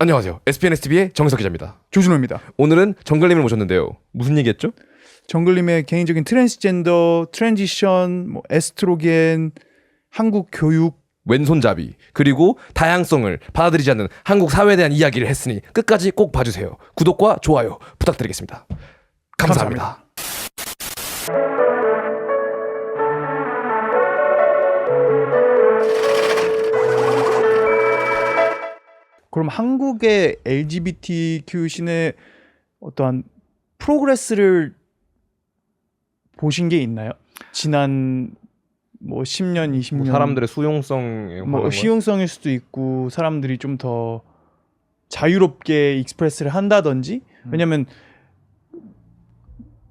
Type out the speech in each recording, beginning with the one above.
안녕하세요. SPNSTV의 정석 기자입니다. 조준호입니다. 오늘은 정글님을 모셨는데요. 무슨 얘기했죠? 정글님의 개인적인 트랜스젠더, 트랜지션, 에스트로겐, 한국 교육, 왼손잡이, 그리고 다양성을 받아들이지 않는 한국 사회에 대한 이야기를 했으니 끝까지 꼭 봐주세요. 구독과 좋아요 부탁드리겠습니다. 감사합니다. 그럼 한국의 LGBTQ 신의 어떠한 프로그레스를 보신 게 있나요? 지난 10년, 20년 사람들의 수용성에 시용성일 수도 있고 사람들이 좀 더 자유롭게 익스프레스를 한다든지. 왜냐면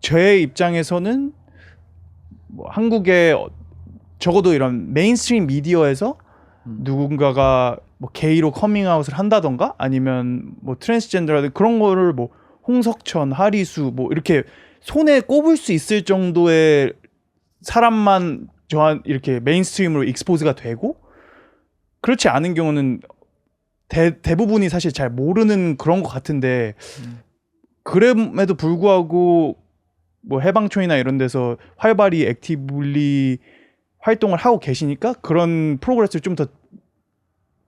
제 입장에서는 한국의 적어도 이런 메인스트림 미디어에서 누군가가 게이로 커밍아웃을 한다던가 아니면 트랜스젠더라든지 그런 거를 홍석천, 하리수 이렇게 손에 꼽을 수 있을 정도의 사람만 이렇게 메인스트림으로 익스포즈가 되고, 그렇지 않은 경우는 대부분이 사실 잘 모르는 그런 것 같은데, 그럼에도 불구하고 해방촌이나 이런 데서 활발히 액티브리 활동을 하고 계시니까 그런 프로그레스를 좀 더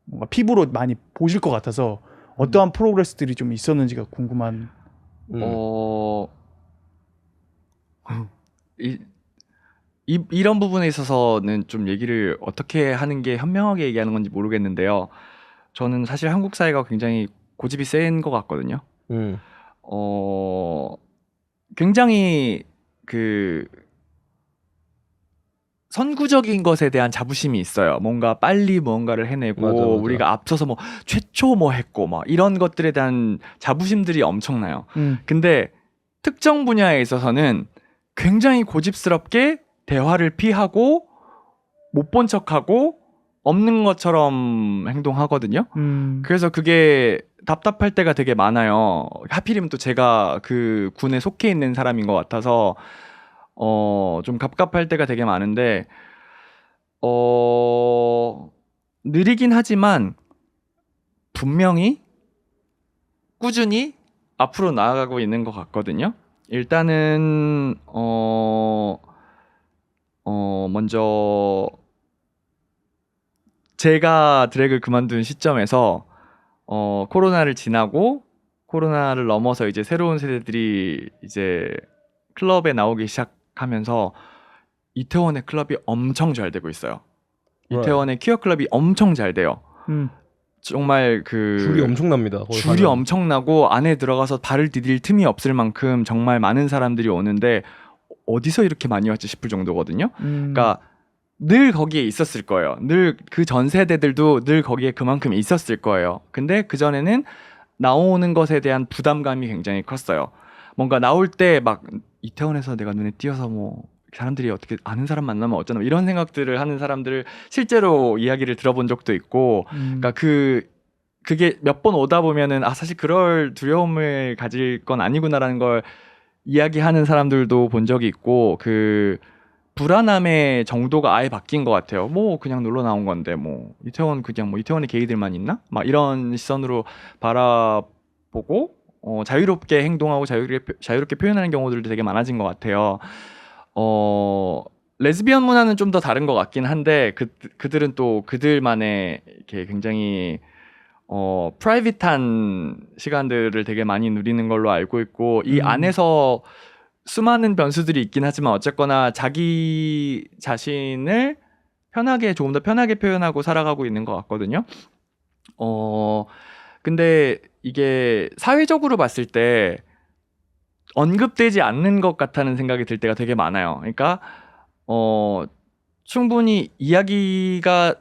뭔가 피부로 많이 보실 것 같아서 어떠한 프로그레스들이 좀 있었는지가 궁금한. 이런 부분에 있어서는 좀 얘기를 어떻게 하는 게 현명하게 얘기하는 건지 모르겠는데요. 저는 사실 한국 사회가 굉장히 고집이 센 것 같거든요. 굉장히 선구적인 것에 대한 자부심이 있어요. 뭔가 빨리 무언가를 해내고 맞아. 우리가 앞서서 최초 했고 이런 것들에 대한 자부심들이 엄청나요. 근데 특정 분야에 있어서는 굉장히 고집스럽게 대화를 피하고 못 본 척하고 없는 것처럼 행동하거든요. 그래서 그게 답답할 때가 되게 많아요. 하필이면 또 제가 그 군에 속해 있는 사람인 것 같아서 좀 갑갑할 때가 되게 많은데 느리긴 하지만 분명히 꾸준히 앞으로 나아가고 있는 것 같거든요. 일단은 먼저 제가 드래그를 그만둔 시점에서 코로나를 지나고 코로나를 넘어서 이제 새로운 세대들이 이제 클럽에 나오기 시작하면서 이태원의 클럽이 엄청 잘 되고 있어요. 이태원의 퀴어 클럽이 엄청 잘 돼요. 정말 줄이 엄청납니다. 줄이 엄청나고 안에 들어가서 발을 디딜 틈이 없을 만큼 정말 많은 사람들이 오는데 어디서 이렇게 많이 왔지 싶을 정도거든요. 그러니까 늘 거기에 있었을 거예요. 늘 그 전 세대들도 늘 거기에 그만큼 있었을 거예요. 근데 그전에는 나오는 것에 대한 부담감이 굉장히 컸어요. 뭔가 나올 때 이태원에서 내가 눈에 띄어서 사람들이 어떻게 아는 사람 만나면 어쩌나 이런 생각들을 하는 사람들을 실제로 이야기를 들어본 적도 있고, 그러니까 그게 몇 번 오다 보면은 사실 그럴 두려움을 가질 건 아니구나라는 걸 이야기하는 사람들도 본 적이 있고, 그 불안함의 정도가 아예 바뀐 것 같아요. 그냥 놀러 나온 건데 이태원 그냥 이태원에 게이들만 있나? 이런 시선으로 바라보고 자유롭게 행동하고 자유롭게 표현하는 경우들도 되게 많아진 것 같아요. 레즈비언 문화는 좀 더 다른 것 같긴 한데 그들은 또 그들만의 이렇게 굉장히 프라이빗한 시간들을 되게 많이 누리는 걸로 알고 있고, 이 안에서 수많은 변수들이 있긴 하지만 어쨌거나 자기 자신을 조금 더 편하게 표현하고 살아가고 있는 것 같거든요. 근데 이게 사회적으로 봤을 때 언급되지 않는 것 같다는 생각이 들 때가 되게 많아요. 그러니까 충분히 이야기가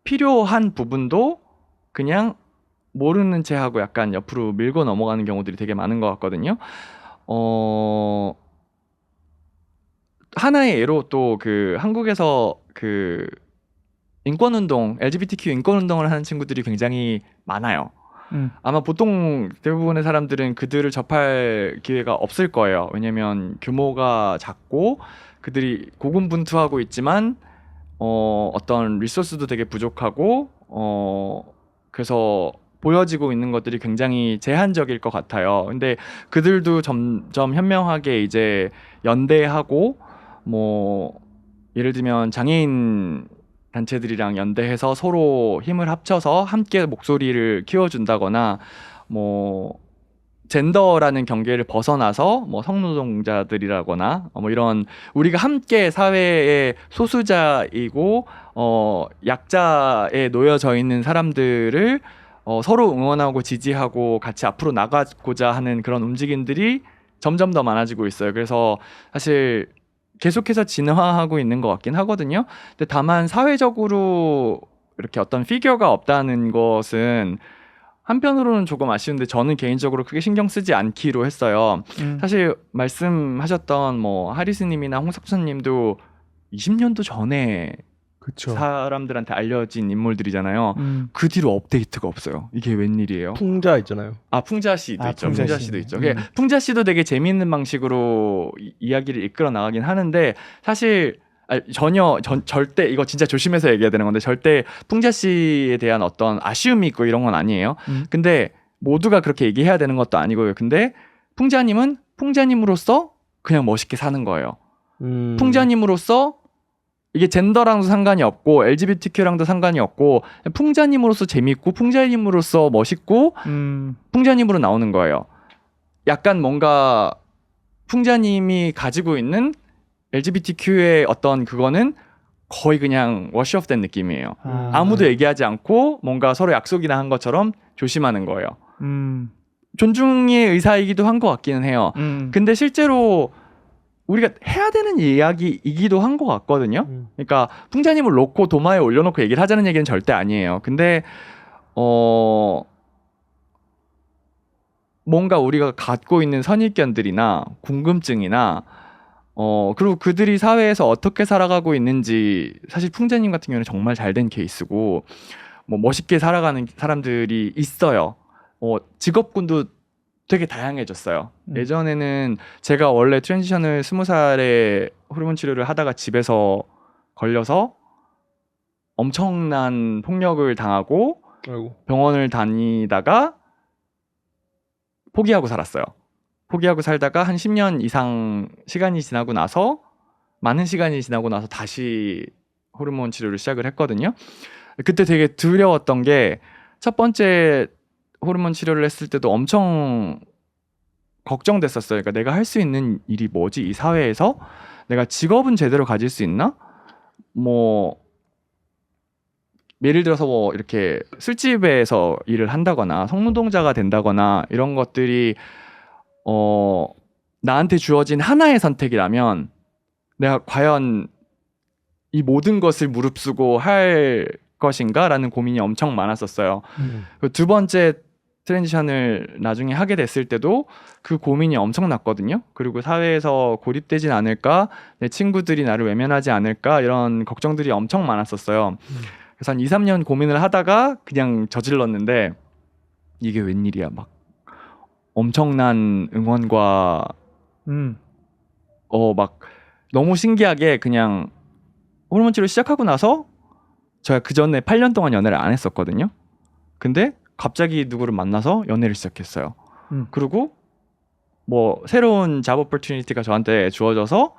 필요한 부분도 그냥 모르는 채 하고 약간 옆으로 밀고 넘어가는 경우들이 되게 많은 것 같거든요. 하나의 예로 또 한국에서 인권운동, LGBTQ 인권운동을 하는 친구들이 굉장히 많아요. 아마 보통 대부분의 사람들은 그들을 접할 기회가 없을 거예요. 왜냐면 규모가 작고 그들이 고군분투하고 있지만 어떤 리소스도 되게 부족하고 그래서 보여지고 있는 것들이 굉장히 제한적일 것 같아요. 근데 그들도 점점 현명하게 이제 연대하고 뭐 예를 들면 장애인 단체들이랑 연대해서 서로 힘을 합쳐서 함께 목소리를 키워준다거나 뭐 젠더라는 경계를 벗어나서 뭐 성노동자들이라거나 뭐 이런 우리가 함께 사회의 소수자이고 약자에 놓여져 있는 사람들을 서로 응원하고 지지하고 같이 앞으로 나가고자 하는 그런 움직임들이 점점 더 많아지고 있어요. 그래서 사실 계속해서 진화하고 있는 것 같긴 하거든요. 근데 다만 사회적으로 이렇게 어떤 피규어가 없다는 것은 한편으로는 조금 아쉬운데 저는 개인적으로 크게 신경 쓰지 않기로 했어요. 사실 말씀하셨던 뭐 하리스님이나 홍석천님도 20년도 전에 그쵸. 사람들한테 알려진 인물들이잖아요. 그 뒤로 업데이트가 없어요. 이게 웬일이에요? 풍자 있잖아요. 아 풍자 씨도 아, 있죠. 풍자 풍자 씨. 씨도 있죠. 풍자 씨도 되게 재미있는 방식으로 이야기를 이끌어 나가긴 하는데 사실 절대 이거 진짜 조심해서 얘기해야 되는 건데 절대 풍자 씨에 대한 어떤 아쉬움이 있고 이런 건 아니에요. 근데 모두가 그렇게 얘기해야 되는 것도 아니고요. 근데 풍자님은 풍자님으로서 그냥 멋있게 사는 거예요. 풍자님으로서 이게 젠더랑도 상관이 없고 LGBTQ랑도 상관이 없고 풍자님으로서 재밌고 풍자님으로서 멋있고 풍자님으로 나오는 거예요. 약간 뭔가 풍자님이 가지고 있는 LGBTQ의 어떤 그거는 거의 그냥 워시업된 느낌이에요. 아무도 얘기하지 않고 뭔가 서로 약속이나 한 것처럼 조심하는 거예요. 존중의 의사이기도 한 것 같기는 해요. 근데 실제로 우리가 해야 되는 이야기이기도 한 것 같거든요. 그러니까 풍자님을 놓고 도마에 올려놓고 얘기를 하자는 얘기는 절대 아니에요. 근데 뭔가 우리가 갖고 있는 선입견들이나 궁금증이나 그리고 그들이 사회에서 어떻게 살아가고 있는지 사실 풍자님 같은 경우는 정말 잘된 케이스고 뭐 멋있게 살아가는 사람들이 있어요. 직업군도 되게 다양해졌어요. 예전에는 제가 원래 트랜지션을 20살에 호르몬 치료를 하다가 집에서 걸려서 엄청난 폭력을 당하고 아이고. 병원을 다니다가 포기하고 살았어요. 포기하고 살다가 한 10년 이상 시간이 지나고 나서 많은 시간이 지나고 나서 다시 호르몬 치료를 시작을 했거든요. 그때 되게 두려웠던 게 첫 번째 호르몬 치료를 했을 때도 엄청 걱정됐었어요. 그러니까 내가 할 수 있는 일이 뭐지? 이 사회에서 내가 직업은 제대로 가질 수 있나? 뭐 예를 들어서 뭐 이렇게 술집에서 일을 한다거나 성노동자가 된다거나 이런 것들이 나한테 주어진 하나의 선택이라면 내가 과연 이 모든 것을 무릅쓰고 할 것인가라는 고민이 엄청 많았었어요. 두 번째 트랜지션을 나중에 하게 됐을 때도 그 고민이 엄청났거든요. 그리고 사회에서 고립되진 않을까, 내 친구들이 나를 외면하지 않을까 이런 걱정들이 엄청 많았었어요. 그래서 한 2, 3년 고민을 하다가 그냥 저질렀는데 이게 웬일이야. 막 엄청난 응원과 막 너무 신기하게 그냥 호르몬 치료 시작하고 나서 제가 그 전에 8년 동안 연애를 안 했었거든요. 근데 갑자기 누구를 만나서 연애를 시작했어요. 그리고 뭐 새로운 잡 오퍼튜니티가 저한테 주어져서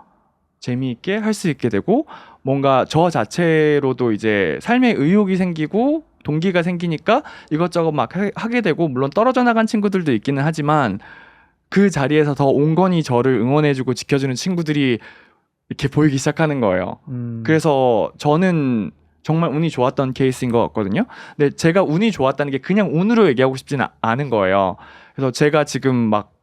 재미있게 할 수 있게 되고 뭔가 저 자체로도 이제 삶에 의욕이 생기고 동기가 생기니까 이것저것 막 하게 되고 물론 떨어져 나간 친구들도 있기는 하지만 그 자리에서 더 온건히 저를 응원해주고 지켜주는 친구들이 이렇게 보이기 시작하는 거예요. 그래서 저는 정말 운이 좋았던 케이스인 것 같거든요. 근데 제가 운이 좋았다는 게 그냥 운으로 얘기하고 싶지는 않은 거예요. 그래서 제가 지금 막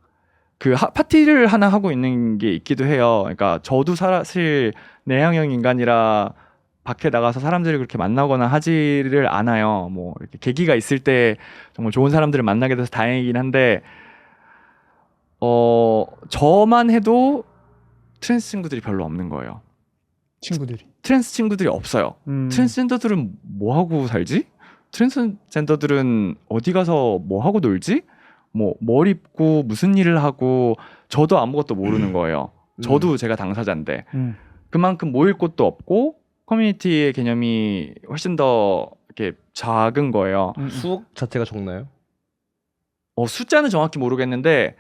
그 파티를 하나 하고 있는 게 있기도 해요. 그러니까 저도 사실 내향형 인간이라 밖에 나가서 사람들을 그렇게 만나거나 하지를 않아요. 뭐 이렇게 계기가 있을 때 정말 좋은 사람들을 만나게 돼서 다행이긴 한데 저만 해도 트랜스 친구들이 별로 없는 거예요. 친구들이. 트랜스 친구들이 없어요. 트랜스젠더들은 뭐 하고 살지? 트랜스젠더들은 어디 가서 뭐 하고 놀지? 뭐 입고 무슨 일을 하고 저도 아무것도 모르는 거예요. 저도 제가 당사자인데 그만큼 모일 곳도 없고 커뮤니티의 개념이 훨씬 더 이렇게 작은 거예요. 수억 자체가 적나요? 숫자는 정확히 모르겠는데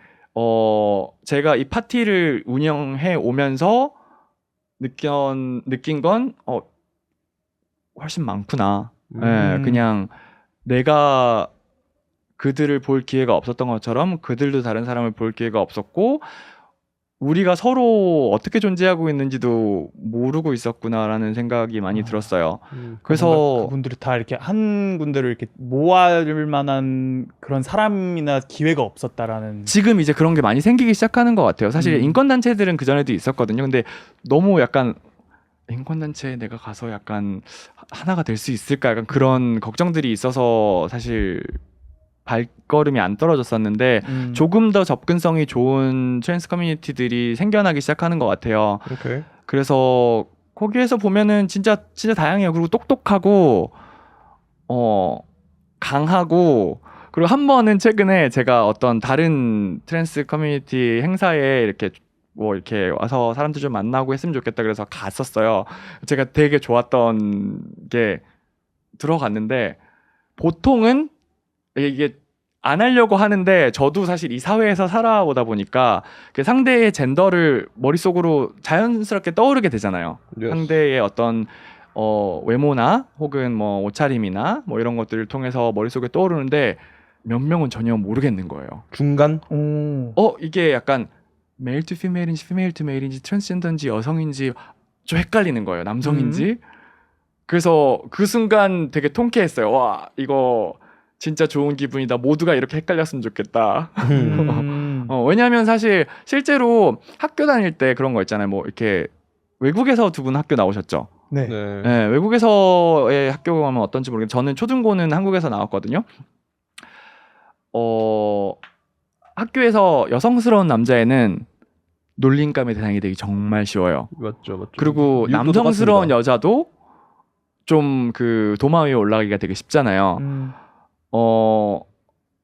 제가 이 파티를 운영해 오면서 느낀 건 훨씬 많구나. 예, 그냥 내가 그들을 볼 기회가 없었던 것처럼 그들도 다른 사람을 볼 기회가 없었고 우리가 서로 어떻게 존재하고 있는지도 모르고 있었구나라는 생각이 많이 들었어요. 그래서 그분들이 다 이렇게 한 군데를 이렇게 모아줄 만한 그런 사람이나 기회가 없었다라는. 지금 이제 그런 게 많이 생기기 시작하는 것 같아요. 사실 인권단체들은 그전에도 있었거든요. 근데 너무 약간 인권단체에 내가 가서 약간 하나가 될 수 있을까 약간 그런 걱정들이 있어서 사실 발걸음이 안 떨어졌었는데 조금 더 접근성이 좋은 트랜스 커뮤니티들이 생겨나기 시작하는 것 같아요. 오케이. 그래서 거기에서 보면은 진짜 다양해요. 그리고 똑똑하고 강하고 그리고 한 번은 최근에 제가 어떤 다른 트랜스 커뮤니티 행사에 이렇게 와서 사람들 좀 만나고 했으면 좋겠다 그래서 갔었어요. 제가 되게 좋았던 게 들어갔는데 보통은 이게 안 하려고 하는데 저도 사실 이 사회에서 살아오다 보니까 그 상대의 젠더를 머릿속으로 자연스럽게 떠오르게 되잖아요. Yes. 상대의 어떤 외모나 혹은 뭐 옷차림이나 뭐 이런 것들을 통해서 머릿속에 떠오르는데 몇 명은 전혀 모르겠는 거예요. 중간? 이게 약간 메일 투 피메일인지 피메일 투 메일인지 트랜스젠더인지 여성인지 좀 헷갈리는 거예요. 남성인지. 그래서 그 순간 되게 통쾌했어요. 와, 이거 진짜 좋은 기분이다. 모두가 이렇게 헷갈렸으면 좋겠다. 왜냐하면 사실 실제로 학교 다닐 때 그런 거 있잖아요. 뭐 이렇게 외국에서 두 분 학교 나오셨죠? 네. 네, 외국에서의 학교 가면 어떤지 모르겠는데 저는 초중고는 한국에서 나왔거든요. 학교에서 여성스러운 남자애는 놀림감의 대상이 되기 정말 쉬워요. 맞죠. 그리고 미국도 남성스러운 똑같습니다. 여자도 좀 그 도마 위에 올라가기가 되게 쉽잖아요.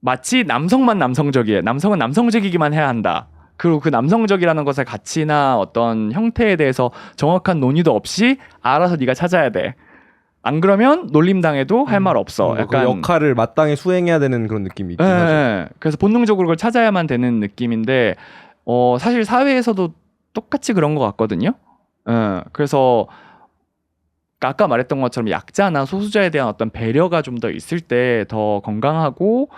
마치 남성만 남성적이에요. 남성은 남성적이기만 해야 한다. 그리고 그 남성적이라는 것의 가치나 어떤 형태에 대해서 정확한 논의도 없이 알아서 네가 찾아야 돼. 안 그러면 놀림당해도 할 말 없어. 그 약간 역할을 마땅히 수행해야 되는 그런 느낌이 있긴 하죠. 네. 그래서 본능적으로 그걸 찾아야만 되는 느낌인데 사실 사회에서도 똑같이 그런 것 같거든요. 그래서 아까 말했던 것처럼 약자나 소수자에 대한 어떤 배려가 좀 더 있을 때 더 건강하고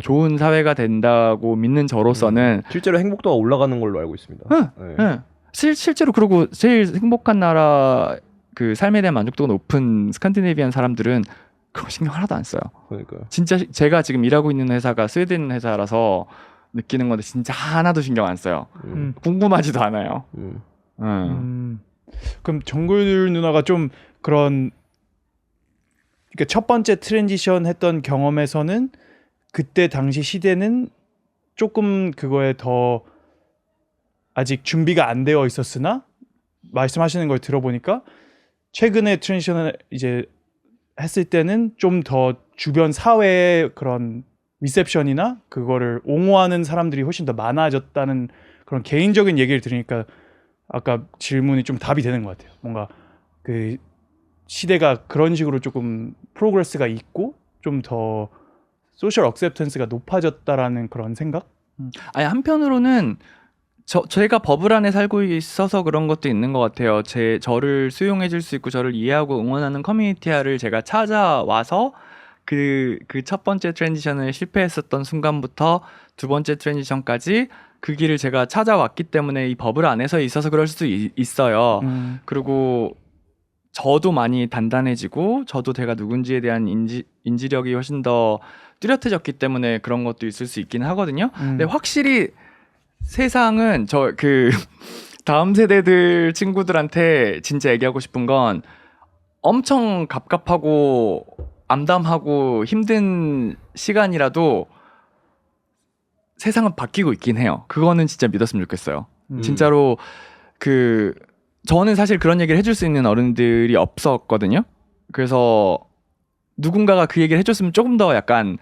좋은 사회가 된다고 믿는 저로서는 실제로 행복도가 올라가는 걸로 알고 있습니다. 네. 실제로 그리고 제일 행복한 나라 그 삶에 대한 만족도가 높은 스칸디네비안 사람들은 그런 신경 하나도 안 써요. 그러니까요. 진짜 제가 지금 일하고 있는 회사가 스웨덴 회사라서 느끼는 건데 진짜 하나도 신경 안 써요. 궁금하지도 않아요. 그럼 정글 누나가 좀 그런 그러니까 첫 번째 트랜지션 했던 경험에서는 그때 당시 시대는 조금 그거에 더 아직 준비가 안 되어 있었으나 말씀하시는 걸 들어보니까 최근에 트랜지션을 이제 했을 때는 좀 더 주변 사회의 그런 리셉션이나 그거를 옹호하는 사람들이 훨씬 더 많아졌다는 그런 개인적인 얘기를 들으니까 아까 질문이 좀 답이 되는 것 같아요. 뭔가 그 시대가 그런 식으로 조금 프로그레스가 있고 좀 더 소셜 억셉턴스가 높아졌다라는 그런 생각? 아니 한편으로는 제가 버블 안에 살고 있어서 그런 것도 있는 것 같아요. 저를 수용해 줄 수 있고 저를 이해하고 응원하는 커뮤니티를 제가 찾아와서 그 첫 번째 트랜지션을 실패했었던 순간부터 두 번째 트랜지션까지 그 길을 제가 찾아왔기 때문에 이 버블 안에서 있어서 그럴 수도 있어요. 그리고 저도 많이 단단해지고 저도 제가 누군지에 대한 인지력이 훨씬 더 뚜렷해졌기 때문에 그런 것도 있을 수 있긴 하거든요. 근데 확실히 세상은 다음 세대들 친구들한테 진짜 얘기하고 싶은 건 엄청 갑갑하고 암담하고 힘든 시간이라도 세상은 바뀌고 있긴 해요. 그거는 진짜 믿었으면 좋겠어요. 진짜로 저는 사실 그런 얘기를 해줄 수 있는 어른들이 없었거든요. 그래서 누군가가 그 얘기를 해줬으면 조금 더 약간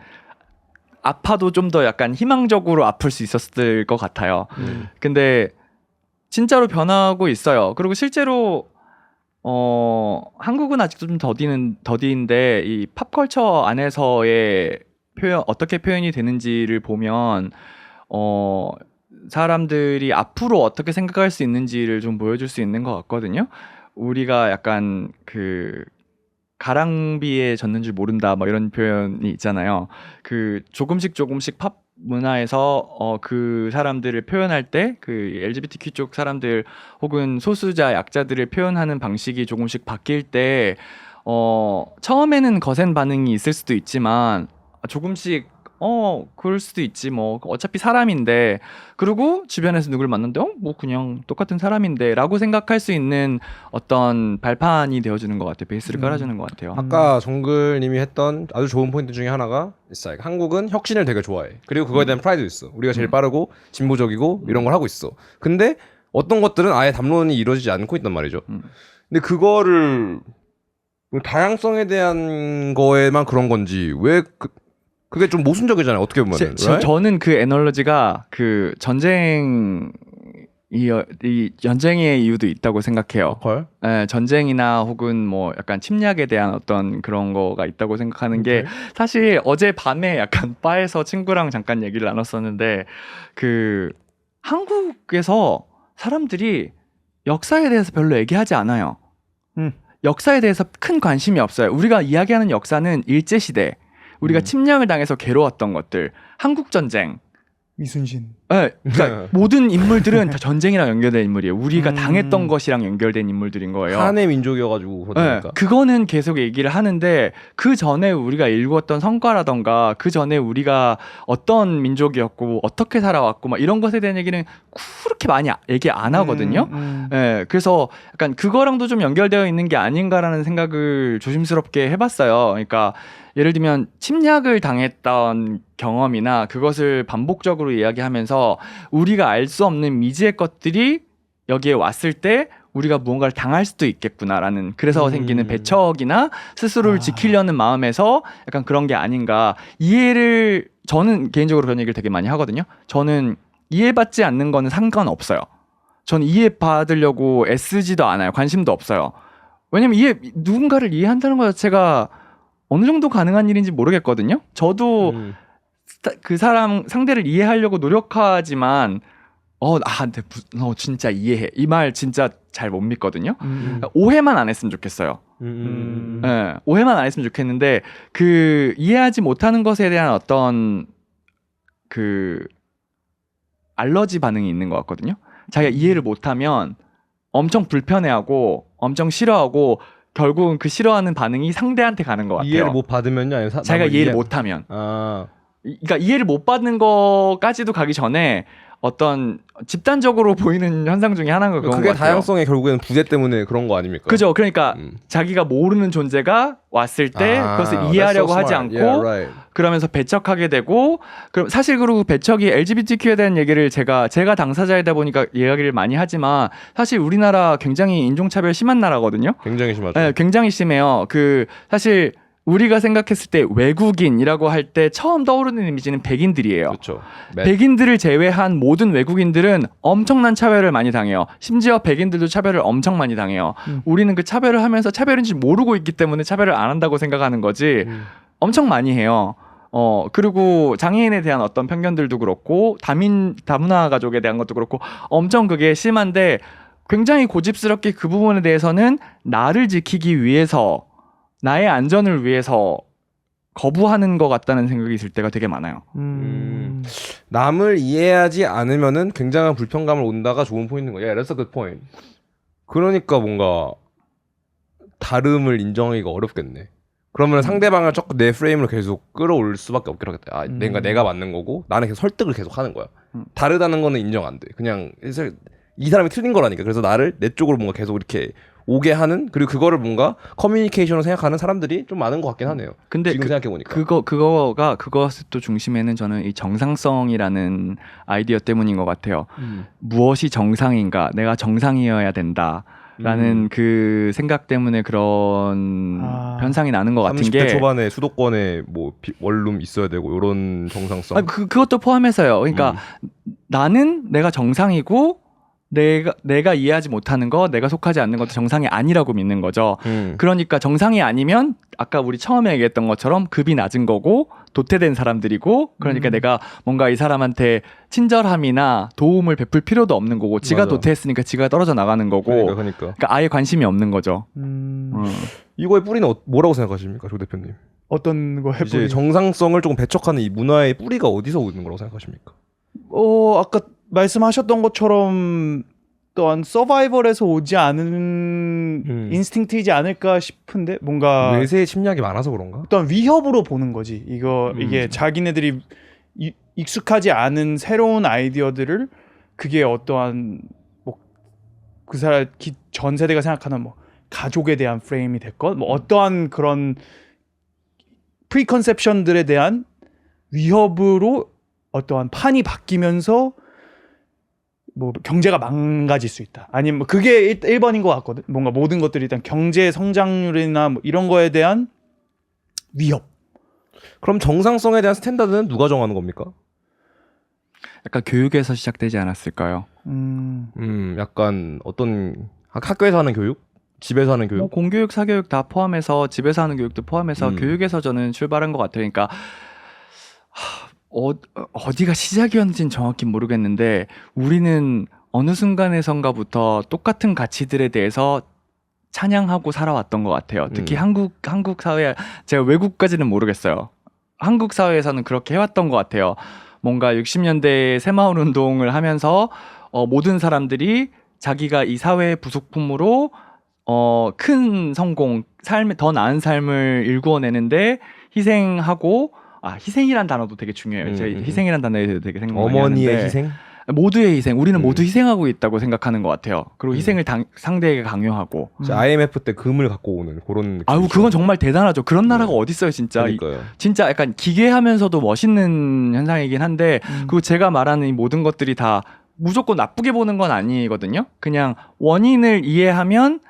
아파도 좀 더 약간 희망적으로 아플 수 있었을 것 같아요. 근데 진짜로 변하고 있어요. 그리고 실제로 한국은 아직도 좀 더디인데 이 팝컬처 안에서의 어떻게 표현이 되는지를 보면 사람들이 앞으로 어떻게 생각할 수 있는지를 좀 보여줄 수 있는 것 같거든요. 우리가 약간 그 가랑비에 젖는 줄 모른다 뭐 이런 표현이 있잖아요. 그 조금씩 팝 문화에서 그 사람들을 표현할 때 그 LGBTQ 쪽 사람들 혹은 소수자 약자들을 표현하는 방식이 조금씩 바뀔 때 처음에는 거센 반응이 있을 수도 있지만 조금씩 그럴 수도 있지 뭐 어차피 사람인데 그리고 주변에서 누굴 만났는데 뭐 그냥 똑같은 사람인데 라고 생각할 수 있는 어떤 발판이 되어주는 것 같아요. 베이스를 깔아주는 것 같아요. 아까 정글님이 했던 아주 좋은 포인트 중에 하나가 like, 한국은 혁신을 되게 좋아해. 그리고 그거에 대한 프라이드 있어. 우리가 제일 빠르고 진보적이고 이런 걸 하고 있어. 근데 어떤 것들은 아예 담론이 이루어지지 않고 있단 말이죠. 근데 그거를 다양성에 대한 거에만 그런 건지 왜 그게 좀 모순적이잖아요. 어떻게 보면은. 저는 그 애널로지가 그 전쟁의 이유도 있다고 생각해요. 헐? 네, 전쟁이나 혹은 뭐 약간 침략에 대한 어떤 그런 거가 있다고 생각하는 게 사실 어제 밤에 약간 바에서 친구랑 잠깐 얘기를 나눴었는데 그 한국에서 사람들이 역사에 대해서 별로 얘기하지 않아요. 역사에 대해서 큰 관심이 없어요. 우리가 이야기하는 역사는 일제시대 우리가 침략을 당해서 괴로웠던 것들, 한국전쟁. 이순신. 네, 그러니까 모든 인물들은 다 전쟁이랑 연결된 인물이에요. 우리가 당했던 것이랑 연결된 인물들인 거예요. 한의 민족이어가지고 그러니까. 네, 그거는 계속 얘기를 하는데 그 전에 우리가 일구었던 성과라던가 그 전에 우리가 어떤 민족이었고 어떻게 살아왔고 막 이런 것에 대한 얘기는 그렇게 많이 얘기 안 하거든요. 네, 그래서 약간 그거랑도 좀 연결되어 있는 게 아닌가라는 생각을 조심스럽게 해봤어요. 그러니까 예를 들면 침략을 당했던 경험이나 그것을 반복적으로 이야기하면서 우리가 알 수 없는 미지의 것들이 여기에 왔을 때 우리가 무언가를 당할 수도 있겠구나라는 그래서 생기는 배척이나 스스로를 지키려는 마음에서 약간 그런 게 아닌가 이해를 저는 개인적으로 그런 얘기를 되게 많이 하거든요. 저는 이해받지 않는 거는 상관없어요. 저는 이해받으려고 애쓰지도 않아요. 관심도 없어요. 왜냐면 누군가를 이해한다는 것 자체가 어느 정도 가능한 일인지 모르겠거든요. 저도 그 사람 상대를 이해하려고 노력하지만 근데 진짜 이해해. 이 말 진짜 잘 못 믿거든요. 오해만 안 했으면 좋겠어요. 네, 오해만 안 했으면 좋겠는데 그 이해하지 못하는 것에 대한 어떤 그 알러지 반응이 있는 것 같거든요. 자기가 이해를 못하면 엄청 불편해하고 엄청 싫어하고 결국은 그 싫어하는 반응이 상대한테 가는 것 같아요. 이해를 못 받으면요? 아니면 자기가 이해를 못하면. 그러니까 이해를 못 받는 것까지도 가기 전에 어떤 집단적으로 보이는 현상 중에 하나가 그런 것 같아요. 그게 다양성의 결국에는 부재 때문에 그런 거 아닙니까? 그죠. 그러니까 자기가 모르는 존재가 왔을 때 그것을 이해하려고 하지 않고 그러면서 배척하게 되고 그럼 사실 그리고 배척이 LGBTQ에 대한 얘기를 제가 당사자이다 보니까 이야기를 많이 하지만 사실 우리나라 굉장히 인종차별 심한 나라거든요. 굉장히 심하죠. 네, 굉장히 심해요. 사실 우리가 생각했을 때 외국인이라고 할 때 처음 떠오르는 이미지는 백인들이에요. 그렇죠. 백인들을 제외한 모든 외국인들은 엄청난 차별을 많이 당해요. 심지어 백인들도 차별을 엄청 많이 당해요. 우리는 그 차별을 하면서 차별인지 모르고 있기 때문에 차별을 안 한다고 생각하는 거지 엄청 많이 해요. 그리고 장애인에 대한 어떤 편견들도 그렇고 다문화 가족에 대한 것도 그렇고 엄청 그게 심한데 굉장히 고집스럽게 그 부분에 대해서는 나를 지키기 위해서 나의 안전을 위해서 거부하는 것 같다는 생각이 들 때가 되게 많아요. 남을 이해하지 않으면은 굉장한 불편감을 온다가 좋은 포인트인 거예요. That's a good point. 그러니까 뭔가 다름을 인정하기가 어렵겠네. 그러면 상대방을 자꾸 내 프레임으로 계속 끌어올 수밖에 없겠다. 내가 맞는 거고 나는 계속 설득을 계속 하는 거야. 다르다는 거는 인정 안 돼. 그냥 이 사람이 틀린 거라니까. 그래서 나를 내 쪽으로 뭔가 계속 이렇게 오게 하는 그리고 그거를 뭔가 커뮤니케이션으로 생각하는 사람들이 좀 많은 것 같긴 하네요. 근데 지금 생각해 보니까 그것의 또 중심에는 저는 이 정상성이라는 아이디어 때문인 것 같아요. 무엇이 정상인가? 내가 정상이어야 된다라는 그 생각 때문에 그런 현상이 나는 것 같은 30대 게 초반에 수도권에 뭐 원룸 있어야 되고 이런 정상성. 그것도 포함해서요. 그러니까 나는 내가 정상이고 내가 이해하지 못하는 거, 내가 속하지 않는 것도 정상이 아니라고 믿는 거죠. 그러니까 정상이 아니면 아까 우리 처음에 얘기했던 것처럼 급이 낮은 거고 도태된 사람들이고 그러니까 내가 뭔가 이 사람한테 친절함이나 도움을 베풀 필요도 없는 거고 지가 맞아. 도태했으니까 지가 떨어져 나가는 거고 그러니까. 아예 관심이 없는 거죠. 이거의 뿌리는 뭐라고 생각하십니까, 조 대표님? 어떤 거 이제 해보니? 정상성을 조금 배척하는 이 문화의 뿌리가 어디서 오는 거라고 생각하십니까? 아까 말씀하셨던 것처럼 또한 서바이벌에서 오지 않은 인스팅트이지 않을까 싶은데 뭔가 외세의 침략이 많아서 그런가? 어떤 위협으로 보는 거지. 이게 자기네들이 익숙하지 않은 새로운 아이디어들을 그게 어떠한 뭐 그 사람 전 세대가 생각하는 뭐 가족에 대한 프레임이 됐건 뭐 어떠한 그런 프리컨셉션들에 대한 위협으로 어떠한 판이 바뀌면서 뭐 경제가 망가질 수 있다. 아니면 뭐 그게 1번인 것 같거든. 뭔가 모든 것들이 일단 경제 성장률이나 뭐 이런 거에 대한 위협. 그럼 정상성에 대한 스탠다드는 누가 정하는 겁니까? 약간 교육에서 시작되지 않았을까요? 약간 어떤 학교에서 하는 교육? 집에서 하는 교육? 뭐 공교육, 사교육 다 포함해서 집에서 하는 교육도 포함해서 음. 교육에서 저는 출발한 것 같아요. 그러니까 어디가 시작이었는지는 정확히 모르겠는데 우리는 어느 순간에선가부터 똑같은 가치들에 대해서 찬양하고 살아왔던 것 같아요. 특히 한국 사회, 제가 외국까지는 모르겠어요. 한국 사회에서는 그렇게 해왔던 것 같아요. 뭔가 60년대 새마을 운동을 하면서 모든 사람들이 자기가 이 사회의 부속품으로 큰 성공, 더 나은 삶을 일구어내는데 희생하고 희생이란 단어도 되게 중요해요. 제가 희생이란 단어에 대해서 되게 생각 많이 어머니의 하는데 희생? 모두의 희생, 우리는 모두 희생하고 있다고 생각하는 것 같아요. 그리고 희생을 상대에게 강요하고. IMF 때 금을 갖고 오는 그런 느낌. 아유, 그건 정말 대단하죠. 그런 나라가 어디 있어요, 진짜. 그러니까요. 진짜 약간 기괴하면서도 멋있는 현상이긴 한데, 그리고 제가 말하는 이 모든 것들이 다 무조건 나쁘게 보는 건 아니거든요. 그냥 원인을 이해하면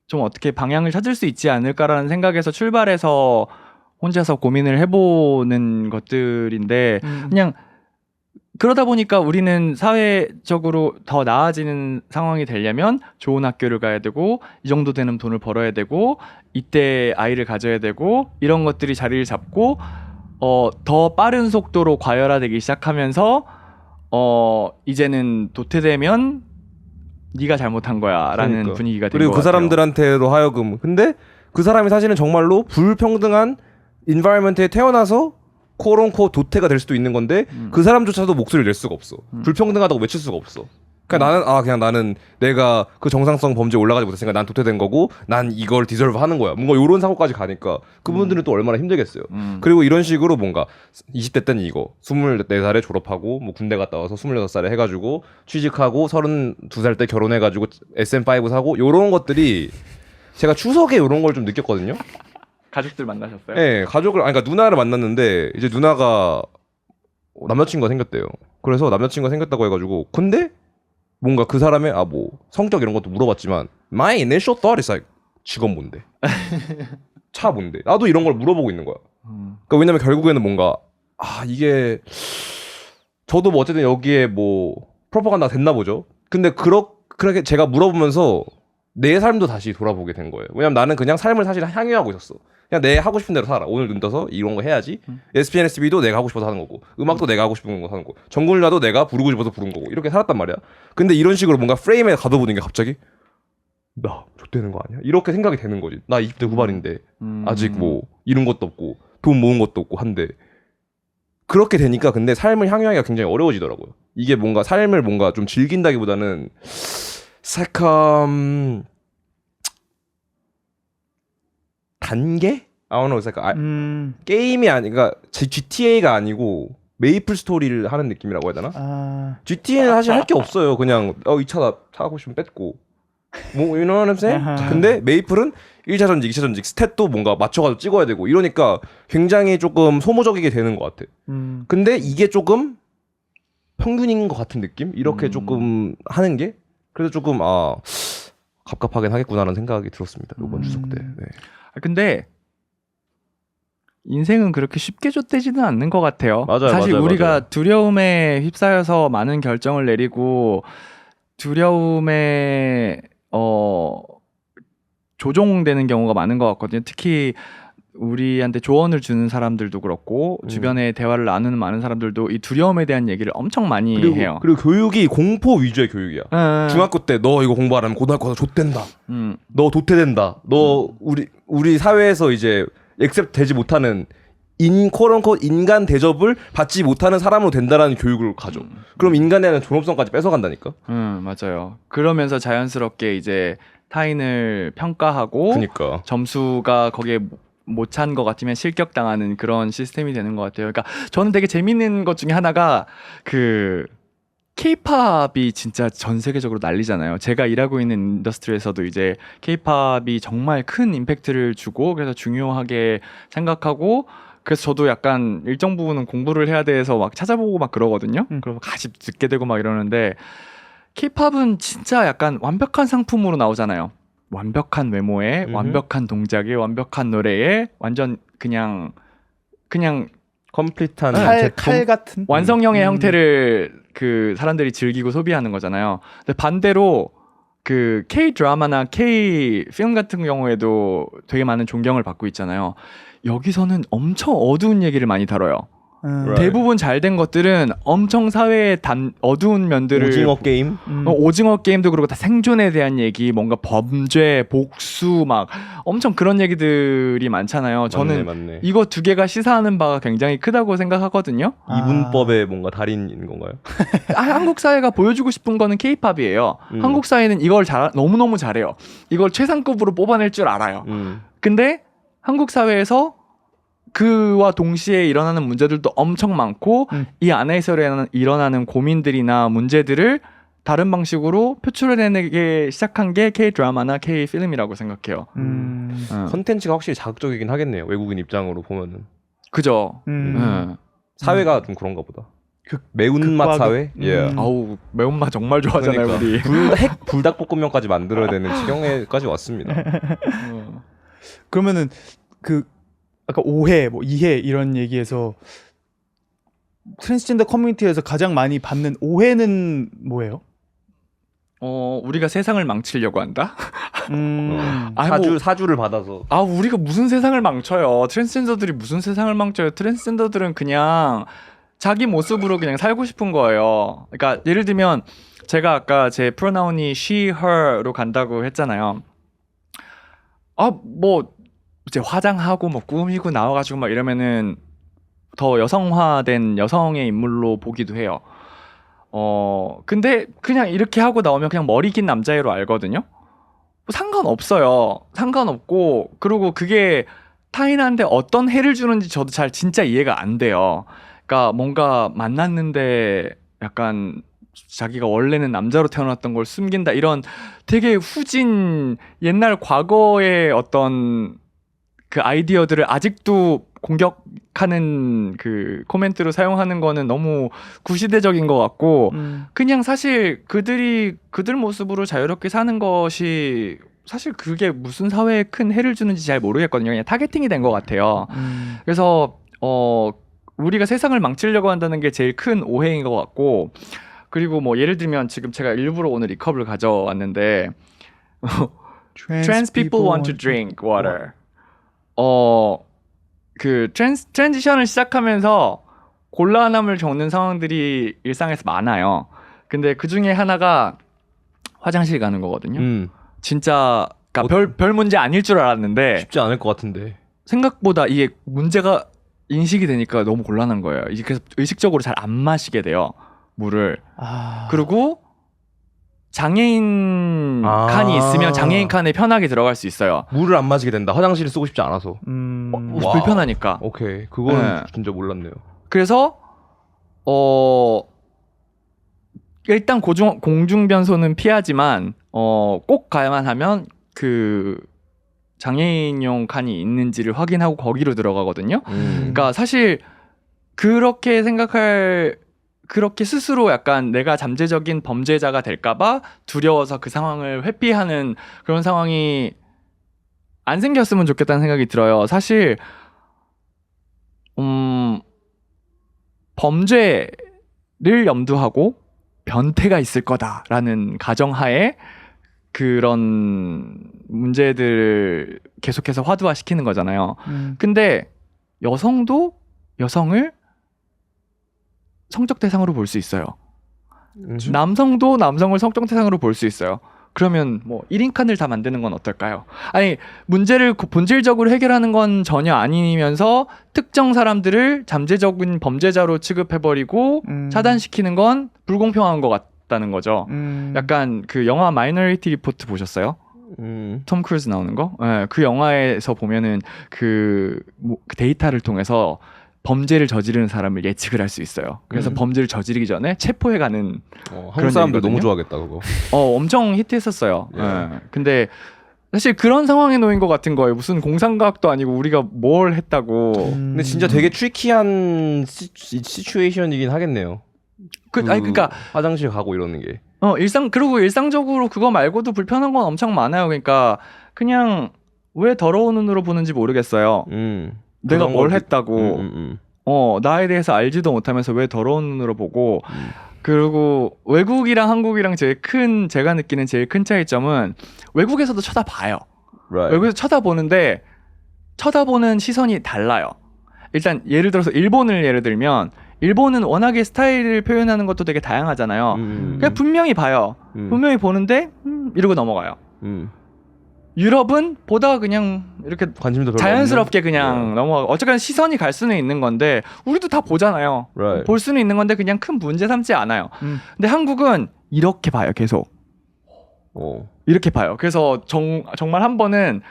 좀 어떻게 방향을 찾을 수 있지 않을까라는 생각에서 출발해서 혼자서 고민을 해보는 것들인데, 그냥 그러다 보니까 우리는 사회적으로 더 나아지는 상황이 되려면 좋은 학교를 가야 되고 이 정도 되는 돈을 벌어야 되고 이때 아이를 가져야 되고 이런 것들이 자리를 잡고 더 빠른 속도로 과열화되기 시작하면서 이제는 도태되면 네가 잘못한 거야 라는 그러니까. 분위기가 된 그리고 것 그 같아요. 사람들한테도 하여금 근데 그 사람이 사실은 정말로 불평등한 인바이러먼트에 태어나서 코론코 도태가 될 수도 있는 건데 그 사람조차도 목소리를 낼 수가 없어. 불평등하다고 외칠 수가 없어. 그러니까 나는 내가 그 정상성 범죄에 올라가지 못했으니까 난 도태된 거고 난 이걸 디설브 하는 거야. 뭔가 이런 사고까지 가니까 그분들은 또 얼마나 힘들겠어요. 그리고 이런 식으로 뭔가 20대 때는 이거 24살에 졸업하고 뭐 군대 갔다 와서 26살에 해가지고 취직하고 32살 때 결혼해가지고 SM5 사고 이런 것들이 제가 추석에 이런 걸 좀 느꼈거든요. 가족들 만나셨어요? 네, 그러니까 누나를 만났는데 이제 누나가 남자친구가 생겼대요. 그래서 남자친구가 생겼다고 해가지고 근데 뭔가 그 사람의 뭐 성격 이런 것도 물어봤지만 my initial thought is like 직업 뭔데? 차 뭔데? 나도 이런 걸 물어보고 있는 거야. 그러니까 왜냐면 결국에는 뭔가 이게 저도 뭐 어쨌든 여기에 뭐 프로파간다가 됐나 보죠. 근데 그렇게 제가 물어보면서 내 삶도 다시 돌아보게 된 거예요. 왜냐면 나는 그냥 삶을 사실 향유하고 있었어. 그냥 내 하고 싶은 대로 살아. 오늘 눈 떠서 이런 거 해야지. SPNSB도 내가 하고 싶어서 하는 거고 음악도 내가 하고 싶은 거 하는 거고 정글라도 내가 부르고 싶어서 부른 거고 이렇게 살았단 말이야. 근데 이런 식으로 뭔가 프레임에 가둬보는 게 갑자기 나 족되는 거 아니야? 이렇게 생각이 되는 거지. 나 20대 후반인데 아직 뭐 이룬 것도 없고 돈 모은 것도 없고 한데 그렇게 되니까 근데 삶을 향유하기가 굉장히 어려워지더라고요. 이게 뭔가 삶을 뭔가 좀 즐긴다기보다는 살짝 단계? I don't know. It's like 게임이 그러니까 GTA가 아니고 메이플 스토리를 하는 느낌이라고 해야 되나? GTA는 사실 할 게 없어요. 그냥 이 차 나 타고 싶으면 뺐고 뭐 you know what I'm saying? 근데 메이플은 1차 전직, 2차 전직 스탯도 뭔가 맞춰가지고 찍어야 되고 이러니까 굉장히 조금 소모적이게 되는 것 같아. 근데 이게 조금 평균인 것 같은 느낌? 이렇게 조금 하는 게 그래서 조금 갑갑하긴 하겠구나라는 생각이 들었습니다. 이번 추석 때. 네. 근데 인생은 그렇게 쉽게 좆되지는 않는 것 같아요. 맞아요, 사실 맞아요, 우리가 맞아요. 두려움에 휩싸여서 많은 결정을 내리고 두려움에 조종되는 경우가 많은 것 같거든요. 특히 우리한테 조언을 주는 사람들도 그렇고 주변에 대화를 나누는 많은 사람들도 이 두려움에 대한 얘기를 엄청 많이 해요. 그리고 교육이 공포 위주의 교육이야. 응. 중학교 때 너 이거 공부 안 하면 고등학교 가서 좆된다. 너 도태된다. 너 우리 사회에서 이제 액셉트 되지 못하는 코런코 인간 대접을 받지 못하는 사람으로 된다라는 교육을 가져. 그럼 인간에 대한 존엄성까지 뺏어간다니까. 맞아요. 그러면서 자연스럽게 이제 타인을 평가하고 그니까. 점수가 거기에 못 찬 것 같으면 실격당하는 그런 시스템이 되는 것 같아요. 그러니까 저는 되게 재밌는 것 중에 하나가 그 K-팝이 진짜 전 세계적으로 난리잖아요. 제가 일하고 있는 인더스트리에서도 이제 K-팝이 정말 큰 임팩트를 주고 그래서 중요하게 생각하고 그래서 저도 약간 일정 부분은 공부를 해야 돼서 막 찾아보고 막 그러거든요. 그럼 같이 듣게 되고 막 이러는데 K-팝은 진짜 약간 완벽한 상품으로 나오잖아요. 완벽한 외모에 완벽한 동작에 완벽한 노래에 완전 그냥 컴플릿한 칼 같은 완성형의 형태를 그 사람들이 즐기고 소비하는 거잖아요. 근데 반대로 그 K 드라마나 K 필름 같은 경우에도 되게 많은 존경을 받고 있잖아요. 여기서는 엄청 어두운 얘기를 많이 다뤄요. Right. 대부분 잘 된 것들은 엄청 사회의 어두운 면들을 오징어 게임. 오징어 게임도 그렇고 다 생존에 대한 얘기, 뭔가 범죄, 복수 막 엄청 그런 얘기들이 많잖아요. 저는 맞네. 이거 두 개가 시사하는 바가 굉장히 크다고 생각하거든요. 이분법의 뭔가 달인인 건가요? 한국 사회가 보여주고 싶은 거는 K-팝이에요. 한국 사회는 이걸 너무너무 잘해요. 이걸 최상급으로 뽑아낼 줄 알아요. 근데 한국 사회에서 그와 동시에 일어나는 문제들도 엄청 많고 이 안에서 일어나는 고민들이나 문제들을 다른 방식으로 표출해내기 시작한 게 K-드라마나 K-필름이라고 생각해요. 컨텐츠가 확실히 자극적이긴 하겠네요. 외국인 입장으로 보면은. 그죠? 사회가 좀 그런가 보다. 매운맛 사회? 예. 아우 매운맛 정말 좋아하잖아요. 그러니까. 우리. 불닭볶음면까지 만들어야 되는 지경에까지 왔습니다. 그러면은 그 아까 오해, 뭐 이해 이런 얘기에서 트랜스젠더 커뮤니티에서 가장 많이 받는 오해는 뭐예요? 우리가 세상을 망치려고 한다? 사주를 받아서. 우리가 무슨 세상을 망쳐요. 트랜스젠더들이 무슨 세상을 망쳐요. 트랜스젠더들은 그냥 자기 모습으로 그냥 살고 싶은 거예요. 그러니까 예를 들면 제가 아까 제 프로나운이 she, her로 간다고 했잖아요. 뭐 이제 화장하고 뭐 꾸미고 나와가지고 막 이러면은 더 여성화된 여성의 인물로 보기도 해요. 근데 그냥 이렇게 하고 나오면 그냥 머리 긴 남자애로 알거든요. 상관없어요. 상관없고 그리고 그게 타인한테 어떤 해를 주는지 저도 잘 진짜 이해가 안 돼요. 그러니까 뭔가 만났는데 약간 자기가 원래는 남자로 태어났던 걸 숨긴다 이런 되게 후진 옛날 과거의 어떤 그 아이디어들을 아직도 공격하는 그 코멘트로 사용하는 거는 너무 구시대적인 것 같고 그냥 사실 그들 모습으로 자유롭게 사는 것이 사실 그게 무슨 사회에 큰 해를 주는지 잘 모르겠거든요. 그냥 타겟팅이 된 것 같아요. 그래서 우리가 세상을 망치려고 한다는 게 제일 큰 오해인 것 같고 그리고 뭐 예를 들면 지금 제가 일부러 오늘 이 컵을 가져왔는데 Trans people want to drink water. 그 트랜지션을 시작하면서 곤란함을 겪는 상황들이 일상에서 많아요. 근데 그 중에 하나가 화장실 가는 거거든요. 진짜 그러니까 별 문제 아닐 줄 알았는데 쉽지 않을 것 같은데 생각보다 이게 문제가 인식이 되니까 너무 곤란한 거예요. 이제 그래서 의식적으로 잘 안 마시게 돼요. 물을. 그리고 장애인 칸이 있으면 장애인 칸에 편하게 들어갈 수 있어요. 물을 안 마시게 된다. 화장실을 쓰고 싶지 않아서. 불편하니까. 오케이. 그건 네. 진짜 몰랐네요. 그래서 일단 공중변소는 피하지만 꼭 가야만 하면 그 장애인용 칸이 있는지를 확인하고 거기로 들어가거든요. 그러니까 사실 그렇게 스스로 약간 내가 잠재적인 범죄자가 될까봐 두려워서 그 상황을 회피하는 그런 상황이 안 생겼으면 좋겠다는 생각이 들어요. 사실 범죄를 염두하고 변태가 있을 거다라는 가정하에 그런 문제들을 계속해서 화두화시키는 거잖아요. 근데 여성도 여성을 성적 대상으로 볼 수 있어요. 남성도 남성을 성적 대상으로 볼 수 있어요. 그러면 뭐 1인 칸을 다 만드는 건 어떨까요? 아니 문제를 본질적으로 해결하는 건 전혀 아니면서 특정 사람들을 잠재적인 범죄자로 취급해버리고 차단시키는 건 불공평한 것 같다는 거죠. 약간 그 영화 마이너리티 리포트 보셨어요? 톰 크루즈 나오는 거? 네, 그 영화에서 보면은 그 데이터를 통해서 범죄를 저지르는 사람을 예측을 할 수 있어요. 그래서 범죄를 저지르기 전에 체포해가는 한국 사람들 너무 얘기거든요. 좋아하겠다 그거. 엄청 히트했었어요. 예. 예. 근데 사실 그런 상황에 놓인 것 같은 거예요. 무슨 공상과학도 아니고 우리가 뭘 했다고. 근데 진짜 되게 트리키한 시츄에이션이긴 하겠네요. 그러니까 화장실 가고 이러는 게. 그리고 일상적으로 그거 말고도 불편한 건 엄청 많아요. 그러니까 그냥 왜 더러운 눈으로 보는지 모르겠어요. 내가 그런 뭘 거지. 했다고. 나에 대해서 알지도 못하면서 왜 더러운 눈으로 보고. 그리고 외국이랑 한국이랑 제가 느끼는 제일 큰 차이점은 외국에서도 쳐다봐요. Right. 외국에서 쳐다보는데 쳐다보는 시선이 달라요. 일단 예를 들어서 일본을 예를 들면 일본은 워낙에 스타일을 표현하는 것도 되게 다양하잖아요. 그냥 분명히 봐요. 분명히 보는데 이러고 넘어가요. 유럽은 보다가 그냥 이렇게 관심도 별로 자연스럽게 없는? 그냥 넘어가. 어쨌든 시선이 갈 수는 있는 건데 우리도 다 보잖아요. Right. 볼 수는 있는 건데 그냥 큰 문제 삼지 않아요. 근데 한국은 이렇게 봐요. 계속 이렇게 봐요. 그래서 정말 한 번은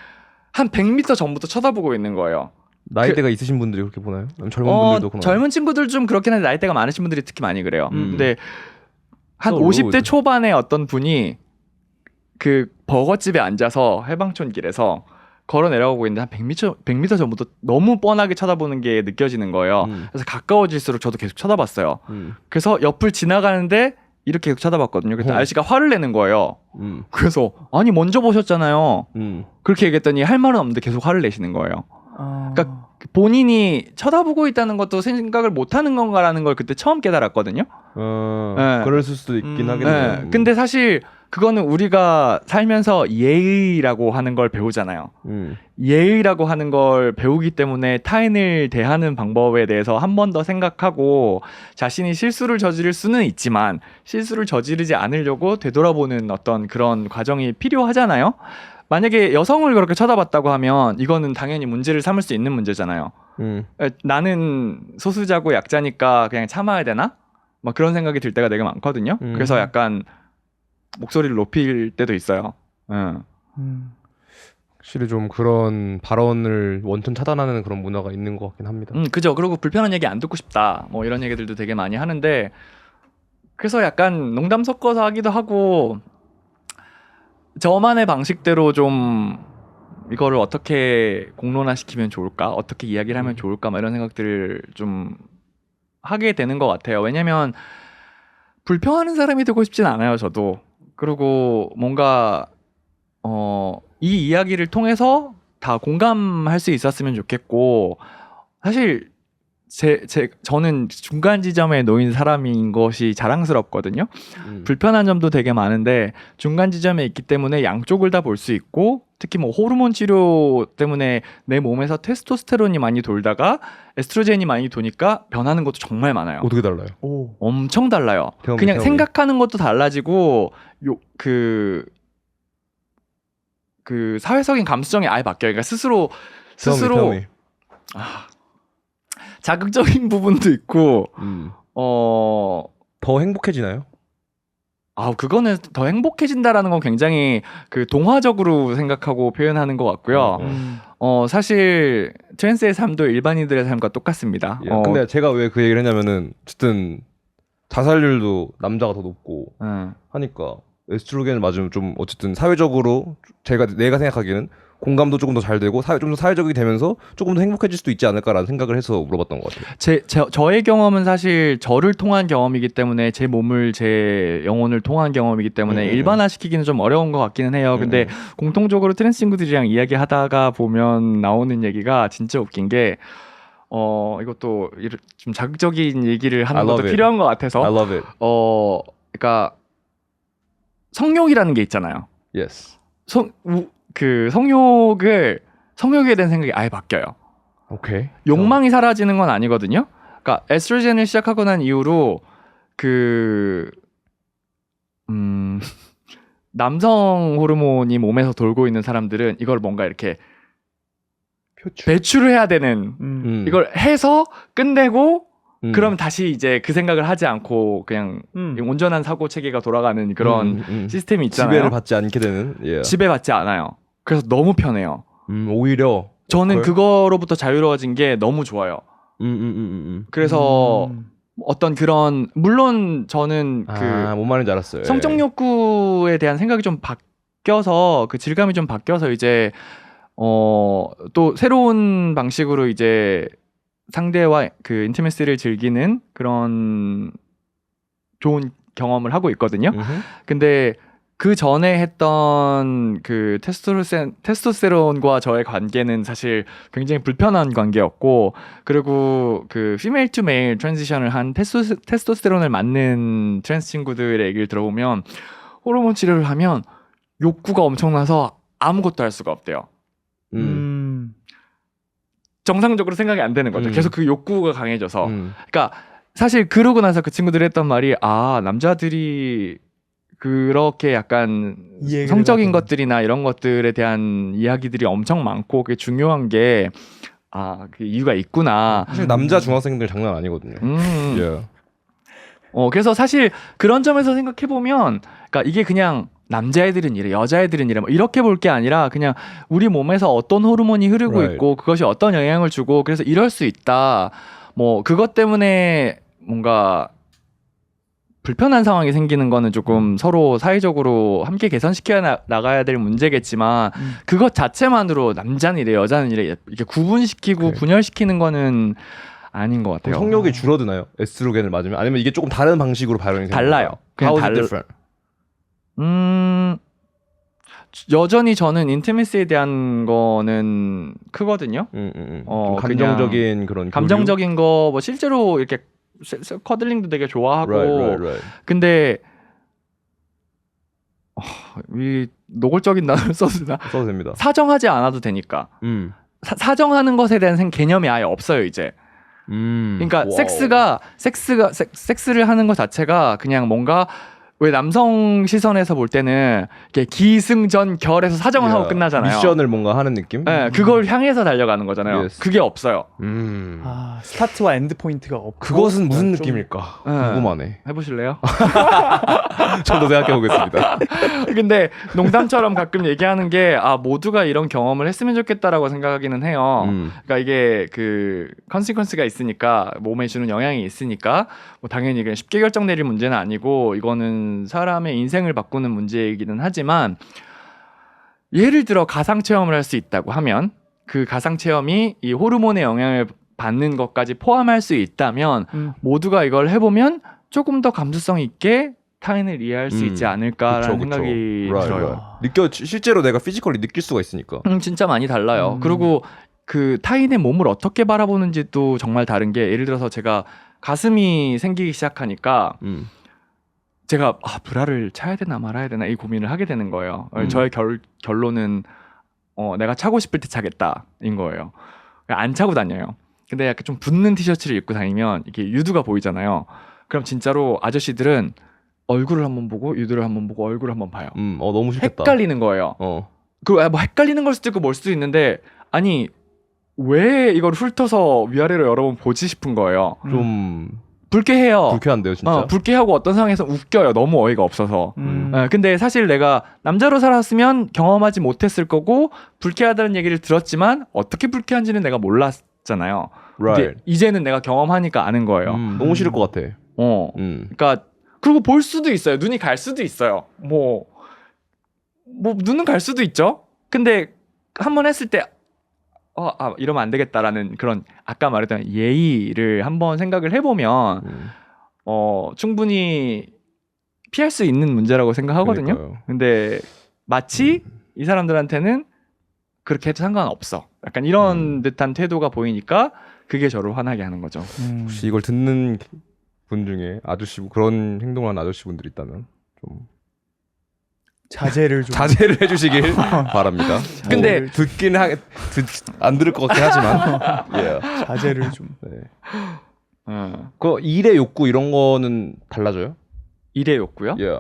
한 100m 전부터 쳐다보고 있는 거예요. 나이대가 있으신 분들이 그렇게 보나요? 아니면 젊은 분들도 그러나요? 젊은 친구들 좀 그렇긴 한데 나이대가 많으신 분들이 특히 많이 그래요. 근데 한 So 50대 rude. 초반에 어떤 분이 그 버거집에 앉아서 해방촌 길에서 걸어 내려가고 있는데 한 100m 전부터 너무 뻔하게 쳐다보는 게 느껴지는 거예요. 그래서 가까워질수록 저도 계속 쳐다봤어요. 그래서 옆을 지나가는데 이렇게 계속 쳐다봤거든요. 그때 아저씨가 화를 내는 거예요. 그래서 아니 먼저 보셨잖아요. 그렇게 얘기했더니 할 말은 없는데 계속 화를 내시는 거예요. 그러니까 본인이 쳐다보고 있다는 것도 생각을 못하는 건가라는 걸 그때 처음 깨달았거든요. 네. 그럴 수도 있긴 하겠네요. 네. 근데 사실 그거는 우리가 살면서 예의라고 하는 걸 배우잖아요. 예의라고 하는 걸 배우기 때문에 타인을 대하는 방법에 대해서 한 번 더 생각하고 자신이 실수를 저지를 수는 있지만 실수를 저지르지 않으려고 되돌아보는 어떤 그런 과정이 필요하잖아요. 만약에 여성을 그렇게 쳐다봤다고 하면 이거는 당연히 문제를 삼을 수 있는 문제잖아요. 나는 소수자고 약자니까 그냥 참아야 되나? 막 그런 생각이 들 때가 되게 많거든요. 그래서 약간 목소리를 높일 때도 있어요. 확실히 좀 그런 발언을 원천 차단하는 그런 문화가 있는 것 같긴 합니다. 그죠. 그리고 불편한 얘기 안 듣고 싶다. 뭐 이런 얘기들도 되게 많이 하는데 그래서 약간 농담 섞어서 하기도 하고 저만의 방식대로 좀 이거를 어떻게 공론화시키면 좋을까? 어떻게 이야기를 하면 좋을까? 막 이런 생각들을 좀 하게 되는 것 같아요. 왜냐면 불평하는 사람이 되고 싶진 않아요. 저도. 그리고 뭔가 이 이야기를 통해서 다 공감할 수 있었으면 좋겠고 사실 저는 중간 지점에 놓인 사람인 것이 자랑스럽거든요. 불편한 점도 되게 많은데 중간 지점에 있기 때문에 양쪽을 다 볼 수 있고 특히 뭐 호르몬 치료 때문에 내 몸에서 테스토스테론이 많이 돌다가 에스트로겐이 많이 도니까 변하는 것도 정말 많아요. 어떻게 달라요? 엄청 달라요. 그냥 생각하는 것도 달라지고 그 사회적인 감수성이 아예 바뀌어요. 그러니까 스스로 자극적인 부분도 있고 더 행복해지나요? 그거는 더 행복해진다라는 건 굉장히 그 동화적으로 생각하고 표현하는 것 같고요. 사실 트랜스의 삶도 일반인들의 삶과 똑같습니다. 근데 제가 왜 그 얘기를 했냐면은 어쨌든 자살률도 남자가 더 높고 하니까 에스트로겐을 맞으면 좀 어쨌든 사회적으로 내가 생각하기에는 공감도 조금 더 잘 되고 좀 더 사회적이 되면서 조금 더 행복해질 수도 있지 않을까라는 생각을 해서 물어봤던 것 같아요. 저의 경험은 사실 저를 통한 경험이기 때문에 제 몸을 제 영혼을 통한 경험이기 때문에 일반화시키기는 좀 어려운 것 같기는 해요. 근데 공통적으로 트랜스 친구들이랑 이야기하다가 보면 나오는 얘기가 진짜 웃긴 게 이것도 좀 자극적인 얘기를 하는 것도 필요한 것 같아서 I love it. 그러니까 성욕이라는 게 있잖아요. Yes. 그 성욕에 대한 생각이 아예 바뀌어요. 오케이. 욕망이 사라지는 건 아니거든요. 그러니까 에스트로겐을 시작하고 난 이후로 그 남성 호르몬이 몸에서 돌고 있는 사람들은 이걸 뭔가 이렇게 배출을 해야 되는 이걸 해서 끝내고 그럼 다시 이제 그 생각을 하지 않고 그냥 온전한 사고 체계가 돌아가는 그런 시스템이 있잖아요. 지배를 받지 않게 되는. Yeah. 지배받지 않아요. 그래서 너무 편해요. 오히려 저는 그거로부터 자유로워진 게 너무 좋아요. 그래서 어떤 그런 물론 저는 뭔 말인지 알았어요. 성적 욕구에 대한 생각이 좀 바뀌어서 그 질감이 좀 바뀌어서 이제 또 새로운 방식으로 이제 상대와 그 인티메시를 즐기는 그런 좋은 경험을 하고 있거든요. 근데 그 전에 했던 그 테스토스테론과 저의 관계는 사실 굉장히 불편한 관계였고, 그리고 그 피메일 투 메일 트랜지션을 한 테스토스테론을 맞는 트랜스 친구들의 얘기를 들어보면 호르몬 치료를 하면 욕구가 엄청나서 아무것도 할 수가 없대요. 정상적으로 생각이 안 되는 거죠. 계속 그 욕구가 강해져서. 그러니까 사실 그러고 나서 그 친구들이 했던 말이 남자들이 그렇게 약간 성적인 것들이나 이런 것들에 대한 이야기들이 엄청 많고 그게 중요한 게 그 이유가 있구나. 사실 남자 중학생들 장난 아니거든요. Yeah. 그래서 사실 그런 점에서 생각해 보면, 그러니까 이게 그냥 남자애들은 이래, 여자애들은 이래, 뭐 이렇게 볼 게 아니라 그냥 우리 몸에서 어떤 호르몬이 흐르고 있고 그것이 어떤 영향을 주고 그래서 이럴 수 있다. 뭐 그것 때문에 뭔가 불편한 상황이 생기는 거는 조금 서로 사회적으로 함께 개선시켜 나가야 될 문제겠지만 그것 자체만으로 남자는 이래, 여자는 이래 이렇게 구분시키고 분열시키는 거는 아닌 것 같아요. 성욕이 줄어드나요? 에스트로겐을 맞으면? 아니면 이게 조금 다른 방식으로 발현이 되나요? 달라요. 그냥 How is it different? 여전히 저는 인티미시에 대한 거는 크거든요. 좀 감정적인 그런 감정적인 거 뭐 실제로 이렇게 커들링도 되게 좋아하고 right. 근데 이 노골적인 단어를 써도 됩니다. 사정하지 않아도 되니까 사정하는 것에 대한 개념이 아예 없어요 이제. 그러니까 와우. 섹스를 하는 것 자체가 그냥 뭔가 왜 남성 시선에서 볼 때는 이렇게 기승전결해서 사정을 하고 끝나잖아요. 미션을 뭔가 하는 느낌? 네, 그걸 향해서 달려가는 거잖아요. Yes. 그게 없어요. 스타트와 엔드 포인트가 없고. 그것은 무슨 느낌일까? 궁금하네. 해보실래요? 저도 생각해 보겠습니다. 근데 농담처럼 가끔 얘기하는 게 모두가 이런 경험을 했으면 좋겠다라고 생각하기는 해요. 그러니까 이게 그 컨시퀀스가 있으니까 몸에 주는 영향이 있으니까 뭐 당연히 그냥 쉽게 결정 내릴 문제는 아니고 이거는 사람의 인생을 바꾸는 문제이기는 하지만 예를 들어 가상 체험을 할 수 있다고 하면 그 가상 체험이 이 호르몬의 영향을 받는 것까지 포함할 수 있다면 모두가 이걸 해보면 조금 더 감수성 있게 타인을 이해할 수 있지 않을까라는 생각이 들어요. 실제로 내가 피지컬리 느낄 수가 있으니까. 진짜 많이 달라요. 그리고 그 타인의 몸을 어떻게 바라보는지도 정말 다른 게, 예를 들어서 제가 가슴이 생기기 시작하니까 제가 브라를 차야 되나 말아야 되나 이 고민을 하게 되는 거예요. 저의 결론은 내가 차고 싶을 때 차겠다인 거예요. 안 차고 다녀요. 근데 약간 좀 붙는 티셔츠를 입고 다니면 이게 유두가 보이잖아요. 그럼 진짜로 아저씨들은 얼굴을 한번 보고 유두를 한번 보고 얼굴을 한번 봐요. 너무 싫겠다. 헷갈리는 거예요. 뭐 헷갈리는 걸 수도 있고 뭘 수도 있는데, 아니 왜 이걸 훑어서 위아래로 여러 번 보지 싶은 거예요. 좀 불쾌해요. 불쾌한데요, 진짜. 불쾌하고 어떤 상황에서 웃겨요. 너무 어이가 없어서. 근데 사실 내가 남자로 살았으면 경험하지 못했을 거고 불쾌하다는 얘기를 들었지만 어떻게 불쾌한지는 내가 몰랐잖아요. 근데 이제는 내가 경험하니까 아는 거예요. 너무 싫을 것 같아. 그러니까 그리고 볼 수도 있어요. 눈이 갈 수도 있어요. 뭐 눈은 갈 수도 있죠. 근데 한번 했을 때 이러면 안 되겠다라는 그런 아까 말했던 예의를 한번 생각을 해보면 충분히 피할 수 있는 문제라고 생각하거든요. 그러니까요. 근데 마치 이 사람들한테는 그렇게 해도 상관없어. 약간 이런 듯한 태도가 보이니까 그게 저를 화나게 하는 거죠. 혹시 이걸 듣는 분 중에 아저씨 그런 행동을 하는 아저씨 분들이 있다면 좀 자제를 좀 자제를 해주시길 바랍니다. 근데 뭐 안 들을 것 같긴 하지만 예. 자제를 좀 네. 그 일의 욕구 이런 거는 달라져요? 일회였고요. 예.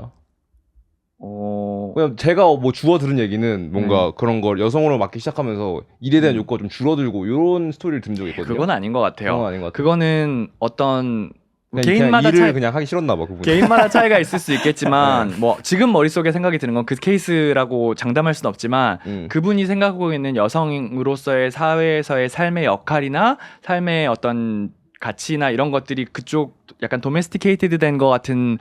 그냥 제가 뭐 주워 들은 얘기는 뭔가 그런 걸 여성으로 맡기 시작하면서 일에 대한 욕구가 좀 줄어들고 이런 스토리를 들은 적이 있거든요. 그건 아닌 것 같아요. 그건 아닌 것 같아요. 그거는 어떤 그냥 개인마다 일을 차이, 그냥 하기 싫었나 봐. 그분이. 개인마다 차이가 있을 수 있겠지만 뭐 지금 머릿속에 생각이 드는 건 그 케이스라고 장담할 수는 없지만 그분이 생각하고 있는 여성으로서의 사회에서의 삶의 역할이나 삶의 어떤 가치나 이런 것들이 그쪽 약간 도메스티케이티드 된 것 같은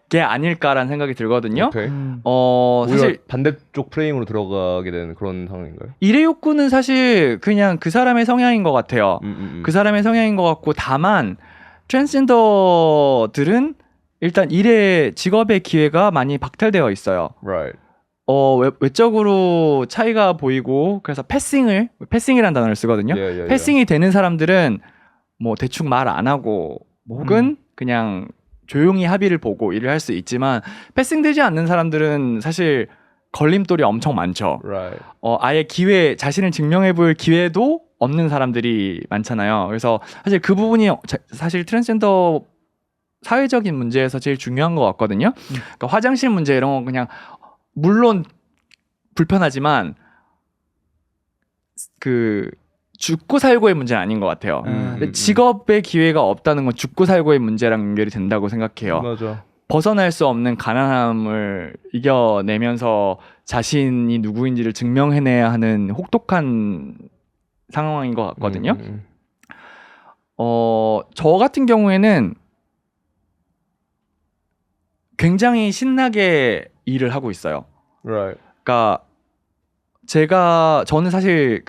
게 아닐까라는 생각이 들거든요. 오케이. 사실 사실 반대쪽 프레임으로 들어가게 되는 그런 상황인가요? 일의 욕구는 사실 그냥 그 사람의 성향인 것 같아요. 그 사람의 성향인 것 같고 다만 트랜스젠더들은 일단 일의 직업의 기회가 많이 박탈되어 있어요. Right. 외적으로 차이가 보이고 그래서 패싱이라는 단어를 쓰거든요. 패싱이 되는 사람들은 뭐 대충 말 안 하고 뭐 혹은 그냥 조용히 합의를 보고 일을 할 수 있지만 패싱되지 않는 사람들은 사실 걸림돌이 엄청 많죠. Right. 아예 자신을 증명해 볼 기회도 없는 사람들이 많잖아요. 그래서 사실 그 부분이 사실 트랜스젠더 사회적인 문제에서 제일 중요한 것 같거든요. 그러니까 화장실 문제 이런 건 그냥 물론 불편하지만 그 죽고 살고의 문제는 아닌 것 같아요. 근데 직업의 기회가 없다는 건 죽고 살고의 문제랑 연결이 된다고 생각해요. 맞아. 벗어날 수 없는 가난함을 이겨내면서 자신이 누구인지를 증명해내야 하는 혹독한 상황인 것 같거든요. 저 같은 경우에는 굉장히 신나게 일을 하고 있어요. Right. 그러니까 저는 사실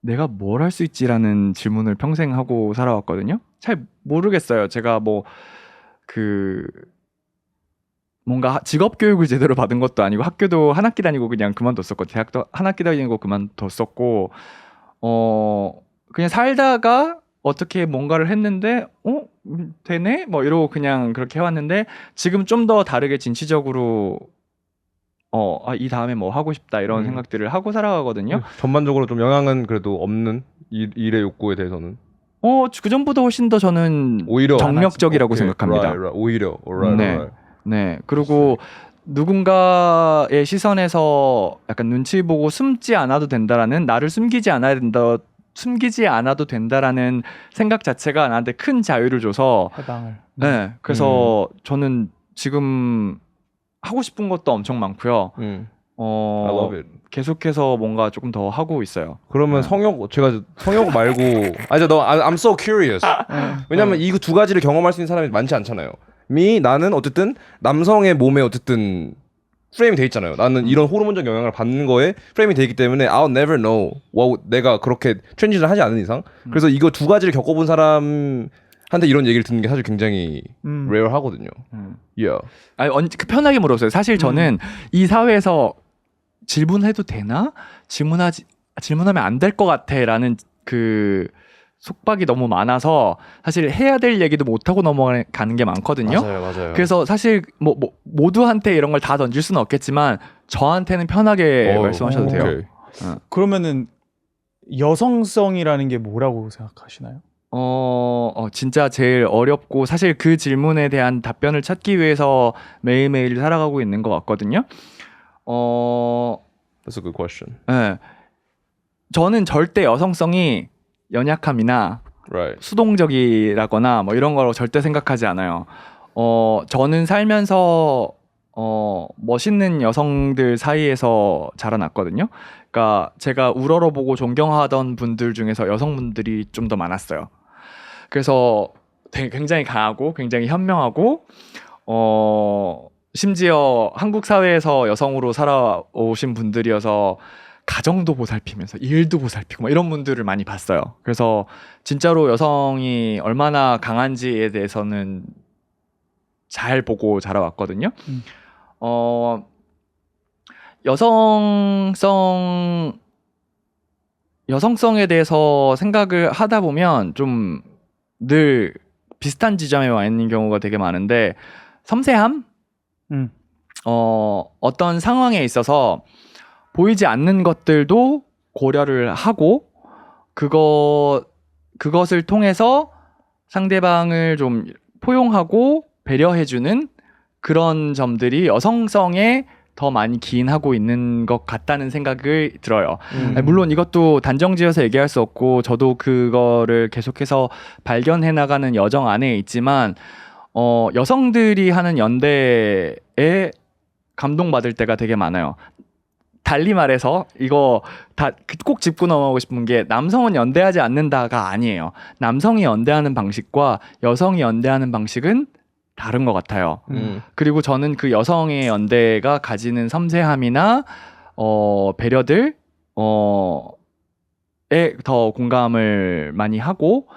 내가 뭘 할 수 있지라는 질문을 평생 하고 살아왔거든요. 잘 모르겠어요. 제가 뭔가 직업 교육을 제대로 받은 것도 아니고 학교도 한 학기 다니고 그냥 그만뒀었고 대학도 한 학기 다니고 그만뒀었고 그냥 살다가 어떻게 뭔가를 했는데 되네? 뭐 이러고 그냥 그렇게 해왔는데 지금 좀 더 다르게 진취적으로 이 다음에 뭐 하고 싶다 이런 생각들을 하고 살아가거든요. 전반적으로 좀 영향은 그래도 없는 일의 욕구에 대해서는 그 전보다 훨씬 더 저는 오히려 정력적이라고 오케이. 생각합니다. Right. 오히려. 네. 그리고 누군가의 시선에서 약간 눈치 보고 숨지 않아도 된다라는 나를 숨기지 않아도 된다라는 생각 자체가 나한테 큰 자유를 줘서 해방을. 네. 그래서 저는 지금 하고 싶은 것도 엄청 많고요. I love it. 계속해서 뭔가 조금 더 하고 있어요. 그러면 제가 성욕 말고 I'm so curious. 왜냐면 이 두 가지를 경험할 수 있는 사람이 많지 않잖아요. 나는 어쨌든 남성의 몸에 어쨌든 프레임이 돼 있잖아요. 나는 이런 호르몬적 영향을 받는 거에 프레임이 돼 있기 때문에 I'll never know 내가 그렇게 트랜지션을 하지 않은 이상. 그래서 이거 두 가지를 겪어본 사람한테 이런 얘기를 듣는 게 사실 굉장히 레어하거든요. Yeah. 편하게 물어보세요. 사실 저는 이 사회에서 질문해도 되나? 질문하면 안 될 것 같아라는 속박이 너무 많아서 사실 해야 될 얘기도 못 하고 넘어가는 게 많거든요. 맞아요. 그래서 사실 뭐 모두한테 이런 걸 다 던질 수는 없겠지만 저한테는 편하게 말씀하셔도 돼요. 오케이. 그러면은 여성성이라는 게 뭐라고 생각하시나요? 진짜 제일 어렵고 사실 그 질문에 대한 답변을 찾기 위해서 매일매일 살아가고 있는 것 같거든요. That's a good question. 네. 저는 절대 여성성이 연약함이나 Right. 수동적이라거나 뭐 이런 거로 절대 생각하지 않아요. 저는 살면서 멋있는 여성들 사이에서 자라났거든요. 그러니까 제가 우러러보고 존경하던 분들 중에서 여성분들이 좀 더 많았어요. 그래서 굉장히 강하고 굉장히 현명하고 심지어 한국 사회에서 여성으로 살아오신 분들이어서 가정도 보살피면서 일도 보살피고 막 이런 분들을 많이 봤어요. 그래서 진짜로 여성이 얼마나 강한지에 대해서는 잘 보고 자라왔거든요. 여성성에 대해서 생각을 하다 보면 좀 늘 비슷한 지점에 와 있는 경우가 되게 많은데 섬세함? 음. 어떤 상황에 있어서 보이지 않는 것들도 고려를 하고 그것을 통해서 상대방을 좀 포용하고 배려해주는 그런 점들이 여성성에 더 많이 기인하고 있는 것 같다는 생각을 들어요. 아니, 물론 이것도 단정지어서 얘기할 수 없고 저도 그거를 계속해서 발견해 나가는 여정 안에 있지만 여성들이 하는 연대에 감동받을 때가 되게 많아요. 달리 말해서 이거 다 꼭 짚고 넘어가고 싶은 게 남성은 연대하지 않는다가 아니에요. 남성이 연대하는 방식과 여성이 연대하는 방식은 다른 것 같아요. 그리고 저는 그 여성의 연대가 가지는 섬세함이나 배려들 에 더 공감을 많이 하고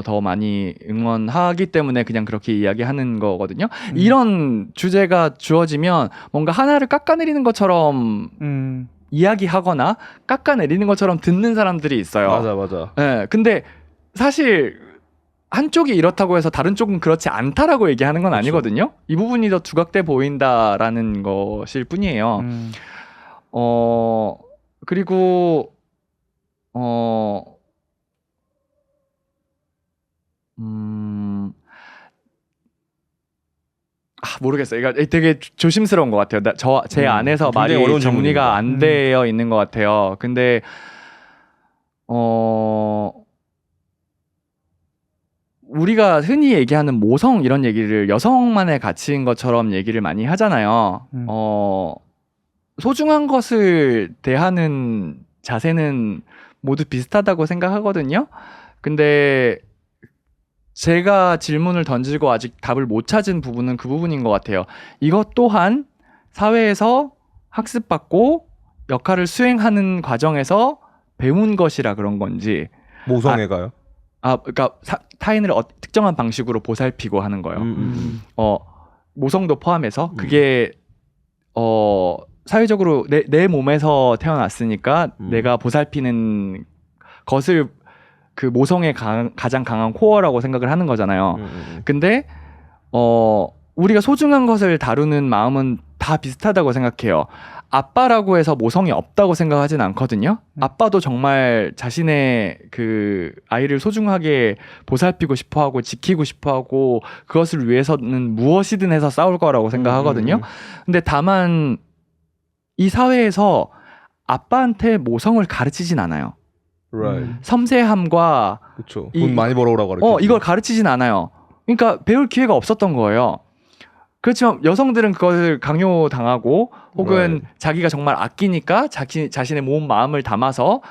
더 많이 응원하기 때문에 그냥 그렇게 이야기하는 거거든요. 이런 주제가 주어지면 뭔가 하나를 깎아내리는 것처럼 이야기하거나 깎아내리는 것처럼 듣는 사람들이 있어요. 맞아. 네, 근데 사실 한쪽이 이렇다고 해서 다른 쪽은 그렇지 않다라고 얘기하는 건 그렇죠. 아니거든요. 이 부분이 더 두각돼 보인다라는 것일 뿐이에요. 그리고 모르겠어요. 이거 되게 조심스러운 것 같아요. 제 안에서 굉장히 말이 어려운 정리가 질문입니다. 안 되어 있는 것 같아요. 근데 우리가 흔히 얘기하는 모성 이런 얘기를 여성만의 가치인 것처럼 얘기를 많이 하잖아요. 소중한 것을 대하는 자세는 모두 비슷하다고 생각하거든요. 근데 제가 질문을 던지고 아직 답을 못 찾은 부분은 그 부분인 것 같아요. 이것 또한 사회에서 학습받고 역할을 수행하는 과정에서 배운 것이라 그런 건지. 모성애가요? 그러니까 타인을 특정한 방식으로 보살피고 하는 거예요. 모성도 포함해서 그게 사회적으로 내 몸에서 태어났으니까 내가 보살피는 것을 그 모성의 가장 강한 코어라고 생각을 하는 거잖아요. 근데 우리가 소중한 것을 다루는 마음은 다 비슷하다고 생각해요. 아빠라고 해서 모성이 없다고 생각하진 않거든요. 아빠도 정말 자신의 그 아이를 소중하게 보살피고 싶어하고 지키고 싶어하고 그것을 위해서는 무엇이든 해서 싸울 거라고 생각하거든요. 근데 다만 이 사회에서 아빠한테 모성을 가르치진 않아요. Right. 섬세함과 그렇죠. 돈 많이 벌어오라고 가르쳐. 이걸 가르치진 않아요. 그러니까 배울 기회가 없었던 거예요. 그렇지만 여성들은 그것을 강요당하고 혹은 Right. 자기가 정말 아끼니까 자신의 몸 마음을 담아서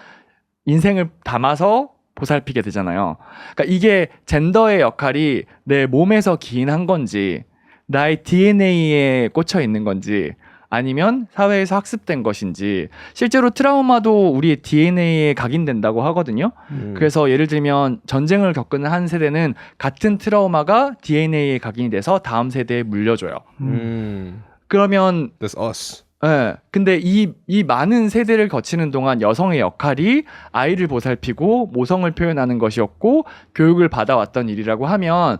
인생을 담아서 보살피게 되잖아요. 그러니까 이게 젠더의 역할이 내 몸에서 기인한 건지 나의 DNA에 꽂혀 있는 건지 아니면 사회에서 학습된 것인지. 실제로 트라우마도 우리의 DNA에 각인된다고 하거든요. 그래서 예를 들면 전쟁을 겪은 한 세대는 같은 트라우마가 DNA에 각인이 돼서 다음 세대에 물려줘요. 그러면 That's us. 네, 근데 이 많은 세대를 거치는 동안 여성의 역할이 아이를 보살피고 모성을 표현하는 것이었고 교육을 받아왔던 일이라고 하면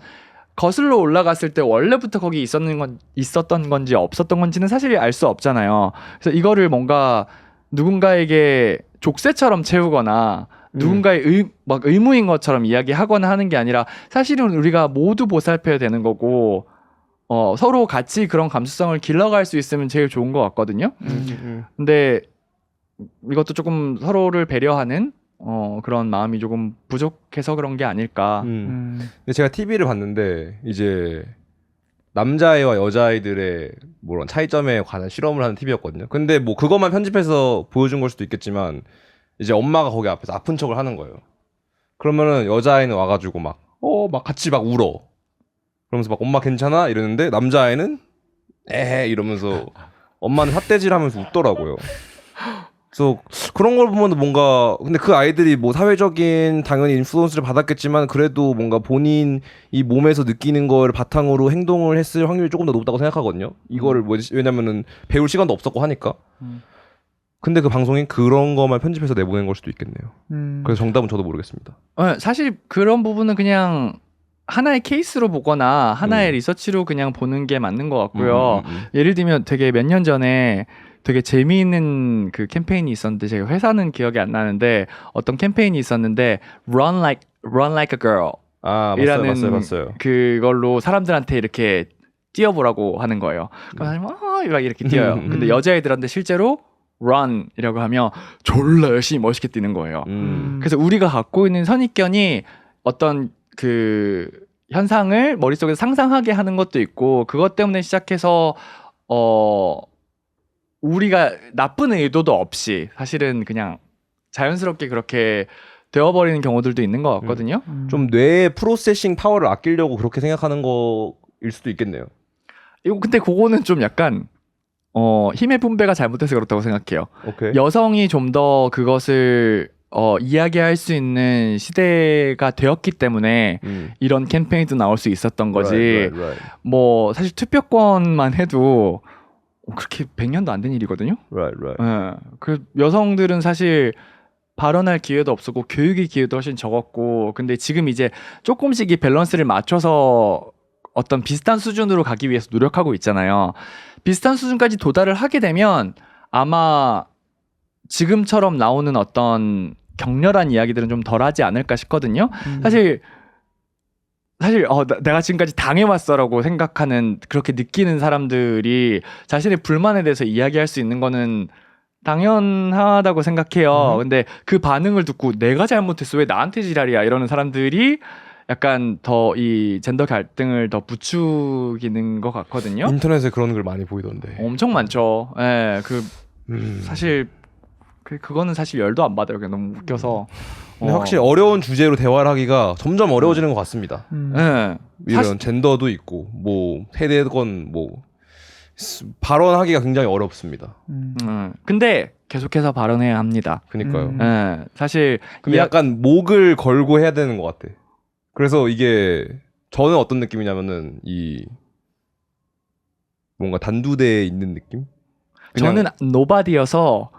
거슬러 올라갔을 때 원래부터 거기 있었던 건지 없었던 건지는 사실 알 수 없잖아요. 그래서 이거를 뭔가 누군가에게 족쇄처럼 채우거나 누군가의 의무인 것처럼 이야기하거나 하는 게 아니라 사실은 우리가 모두 보살펴야 되는 거고 서로 같이 그런 감수성을 길러갈 수 있으면 제일 좋은 것 같거든요. 근데 이것도 조금 서로를 배려하는 그런 마음이 조금 부족해서 그런 게 아닐까. 근데 제가 TV를 봤는데 이제 남자아이와 여자아이들의 뭐런 차이점에 관한 실험을 하는 TV였거든요. 근데 뭐 그것만 편집해서 보여준 걸 수도 있겠지만 이제 엄마가 거기 앞에서 아픈 척을 하는 거예요. 그러면은 여자아이는 와가지고 막 같이 막 울어. 그러면서 막 엄마 괜찮아? 이러는데 남자아이는 에헤 이러면서 엄마는 삿대질하면서 웃더라고요. 그래서 그런 걸 보면 뭔가 근데 그 아이들이 뭐 사회적인 당연히 인플루언스를 받았겠지만 그래도 뭔가 본인 이 몸에서 느끼는 걸 바탕으로 행동을 했을 확률이 조금 더 높다고 생각하거든요. 이거를 왜냐면은 배울 시간도 없었고 하니까. 근데 그 방송이 그런 것만 편집해서 내보낸 걸 수도 있겠네요. 그래서 정답은 저도 모르겠습니다. 사실 그런 부분은 그냥 하나의 케이스로 보거나 하나의 리서치로 그냥 보는 게 맞는 것 같고요. 예를 들면 되게 몇 년 전에 되게 재미있는 그 캠페인이 있었는데 제가 회사는 기억이 안 나는데 어떤 캠페인이 있었는데 Run like a girl 아, 이라는 봤어요. 그걸로 사람들한테 이렇게 뛰어보라고 하는 거예요. 그럼 막 이렇게 뛰어요. 근데 여자애들한테 실제로 run이라고 하면 졸라 열심히 멋있게 뛰는 거예요. 그래서 우리가 갖고 있는 선입견이 어떤 그 현상을 머릿속에서 상상하게 하는 것도 있고 그것 때문에 시작해서 우리가 나쁜 의도도 없이 사실은 그냥 자연스럽게 그렇게 되어버리는 경우들도 있는 것 같거든요. 좀 뇌의 프로세싱 파워를 아끼려고 그렇게 생각하는 거일 수도 있겠네요. 이거 근데 그거는 좀 약간 힘의 분배가 잘못돼서 그렇다고 생각해요. 오케이. 여성이 좀 더 그것을 이야기할 수 있는 시대가 되었기 때문에 이런 캠페인도 나올 수 있었던 거지. Right. 뭐 사실 투표권만 해도 그렇게 100년도 안 된 일이거든요. Right. 예. 그 여성들은 사실 발언할 기회도 없었고 교육의 기회도 훨씬 적었고 근데 지금 이제 조금씩 이 밸런스를 맞춰서 어떤 비슷한 수준으로 가기 위해서 노력하고 있잖아요. 비슷한 수준까지 도달을 하게 되면 아마 지금처럼 나오는 어떤 격렬한 이야기들은 좀 덜하지 않을까 싶거든요. 사실 내가 지금까지 당해왔어라고 생각하는 그렇게 느끼는 사람들이 자신의 불만에 대해서 이야기할 수 있는 거는 당연하다고 생각해요. 근데 그 반응을 듣고 내가 잘못했어 왜 나한테 지랄이야 이러는 사람들이 약간 더 이 젠더 갈등을 더 부추기는 것 같거든요. 인터넷에 그런 글 많이 보이던데. 엄청 많죠. 예, 사실 그거는 사실 열도 안 받아요. 그냥 너무 웃겨서. 근데 확실히 어려운 주제로 대화를 하기가 점점 어려워지는 것 같습니다. 예. 이런 젠더도 있고 뭐 세대건 뭐 발언하기가 굉장히 어렵습니다. 근데 계속해서 발언해야 합니다. 그러니까요. 예, 사실 근데 약간 목을 걸고 해야 되는 것 같아. 그래서 이게 저는 어떤 느낌이냐면은 이 뭔가 단두대에 있는 느낌? 저는 노바디여서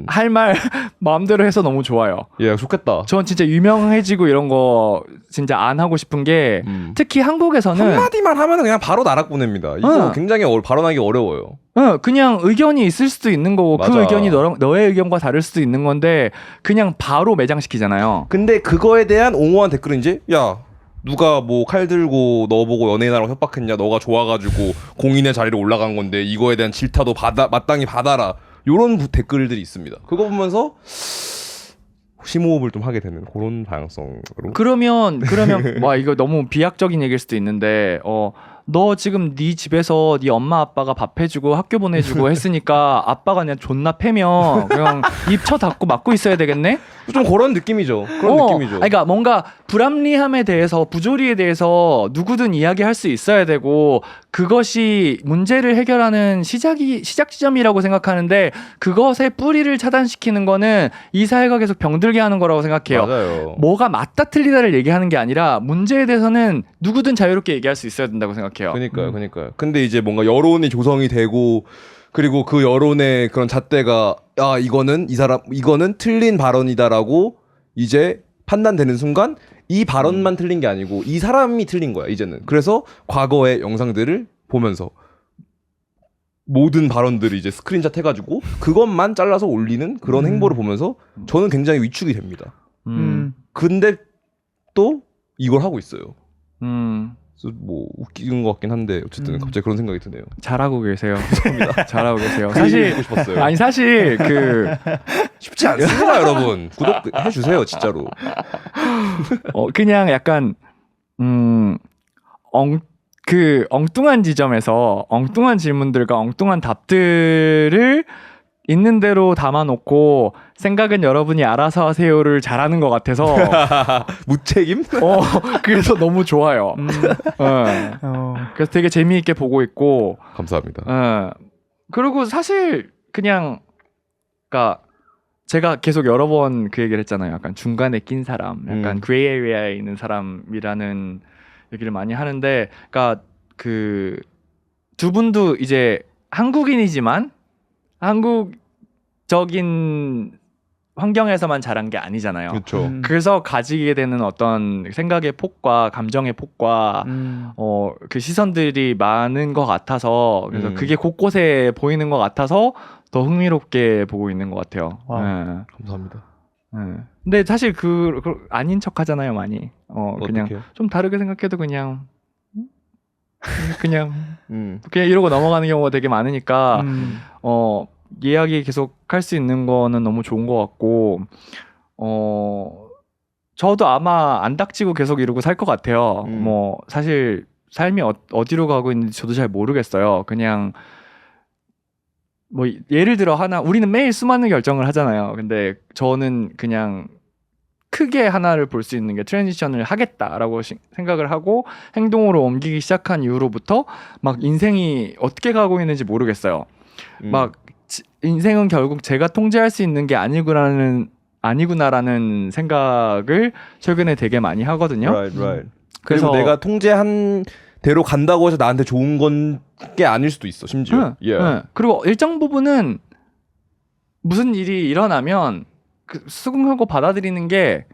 할 말 마음대로 해서 너무 좋아요. 예, 좋겠다. 전 진짜 유명해지고 이런 거 진짜 안 하고 싶은 게 특히 한국에서는 한마디만 하면 그냥 바로 나락 보냅니다. 이거 굉장히 발언하기 어려워요. 그냥 의견이 있을 수도 있는 거고 맞아. 그 의견이 너의 의견과 다를 수도 있는 건데 그냥 바로 매장시키잖아요. 근데 그거에 대한 옹호한 댓글은 이제 야 누가 뭐 칼 들고 너 보고 연예인하라고 협박했냐 너가 좋아가지고 공인의 자리로 올라간 건데 이거에 대한 질타도 마땅히 받아라 요런 댓글들이 있습니다. 그거 보면서 심호흡을 좀 하게 되는 그런 방향성으로. 그러면 와 이거 너무 비약적인 얘기일 수도 있는데 너 지금 네 집에서 네 엄마 아빠가 밥 해주고 학교 보내주고 했으니까 아빠가 그냥 존나 패면 그냥 입 쳐 닫고 맞고 있어야 되겠네? 좀 그런 느낌이죠. 그런 느낌이죠. 그러니까 뭔가 불합리함에 대해서 부조리에 대해서 누구든 이야기할 수 있어야 되고 그것이 문제를 해결하는 시작 지점이라고 생각하는데 그것의 뿌리를 차단시키는 거는 이 사회가 계속 병들게 하는 거라고 생각해요. 맞아요. 뭐가 맞다 틀리다를 얘기하는 게 아니라 문제에 대해서는 누구든 자유롭게 얘기할 수 있어야 된다고 생각해요. 그러니까요. 근데 이제 뭔가 여론이 조성이 되고 그리고 그 여론의 그런 잣대가 이거는 틀린 발언이다라고 이제 판단되는 순간 이 발언만 틀린 게 아니고 이 사람이 틀린 거야 이제는. 그래서 과거의 영상들을 보면서 모든 발언들을 이제 스크린샷 해가지고 그것만 잘라서 올리는 그런 행보를 보면서 저는 굉장히 위축이 됩니다. 근데 또 이걸 하고 있어요. 그래서 뭐 웃기는 것 같긴 한데 어쨌든 갑자기 그런 생각이 드네요. 잘하고 계세요. 잘하고 계세요. 사실 듣고 싶었어요. 아니 사실 쉽지 않습니다, 여러분. 구독해 주세요, 진짜로. 그냥 약간 엉뚱한 지점에서 엉뚱한 질문들과 엉뚱한 답들을 있는 대로 담아놓고 생각은 여러분이 알아서 하세요를 잘하는 것 같아서 무책임? 그래서 너무 좋아요. 그래서 되게 재미있게 보고 있고 감사합니다. 그리고 사실 그냥 그러니까 제가 계속 여러 번 그 얘기를 했잖아요. 약간 중간에 낀 사람, 약간 그레이 에리아에 있는 사람이라는 얘기를 많이 하는데, 그러니까 그 두 분도 이제 한국인이지만 한국적인 환경에서만 자란 게 아니잖아요. 그렇죠. 그래서 가지게 되는 어떤 생각의 폭과 감정의 폭과 그 시선들이 많은 것 같아서 그래서 그게 곳곳에 보이는 것 같아서 더 흥미롭게 보고 있는 것 같아요. 네. 감사합니다. 네. 근데 사실 그 아닌 척 하잖아요, 많이. 그냥 어떡해요? 좀 다르게 생각해도 그냥 그냥 음. 이러고 넘어가는 경우가 되게 많으니까 이야기 계속 할 수 있는 거는 너무 좋은 것 같고 저도 아마 안 닥치고 계속 이러고 살 것 같아요. 뭐 사실 삶이 어디로 가고 있는지 저도 잘 모르겠어요. 그냥 뭐 예를 들어 우리는 매일 수많은 결정을 하잖아요. 근데 저는 그냥 크게 하나를 볼 수 있는 게 트랜지션을 하겠다라고 생각을 하고 행동으로 옮기기 시작한 이후로부터 막 인생이 어떻게 가고 있는지 모르겠어요. 막 인생은 결국 제가 통제할 수 있는 게 아니구나라는 생각을 최근에 되게 많이 하거든요. Right. 그래서 그리고 내가 통제한 대로 간다고 해서 나한테 좋은 건 게 아닐 수도 있어. 심지어. 그리고 일정 부분은 무슨 일이 일어나면 수긍하고 받아들이는 게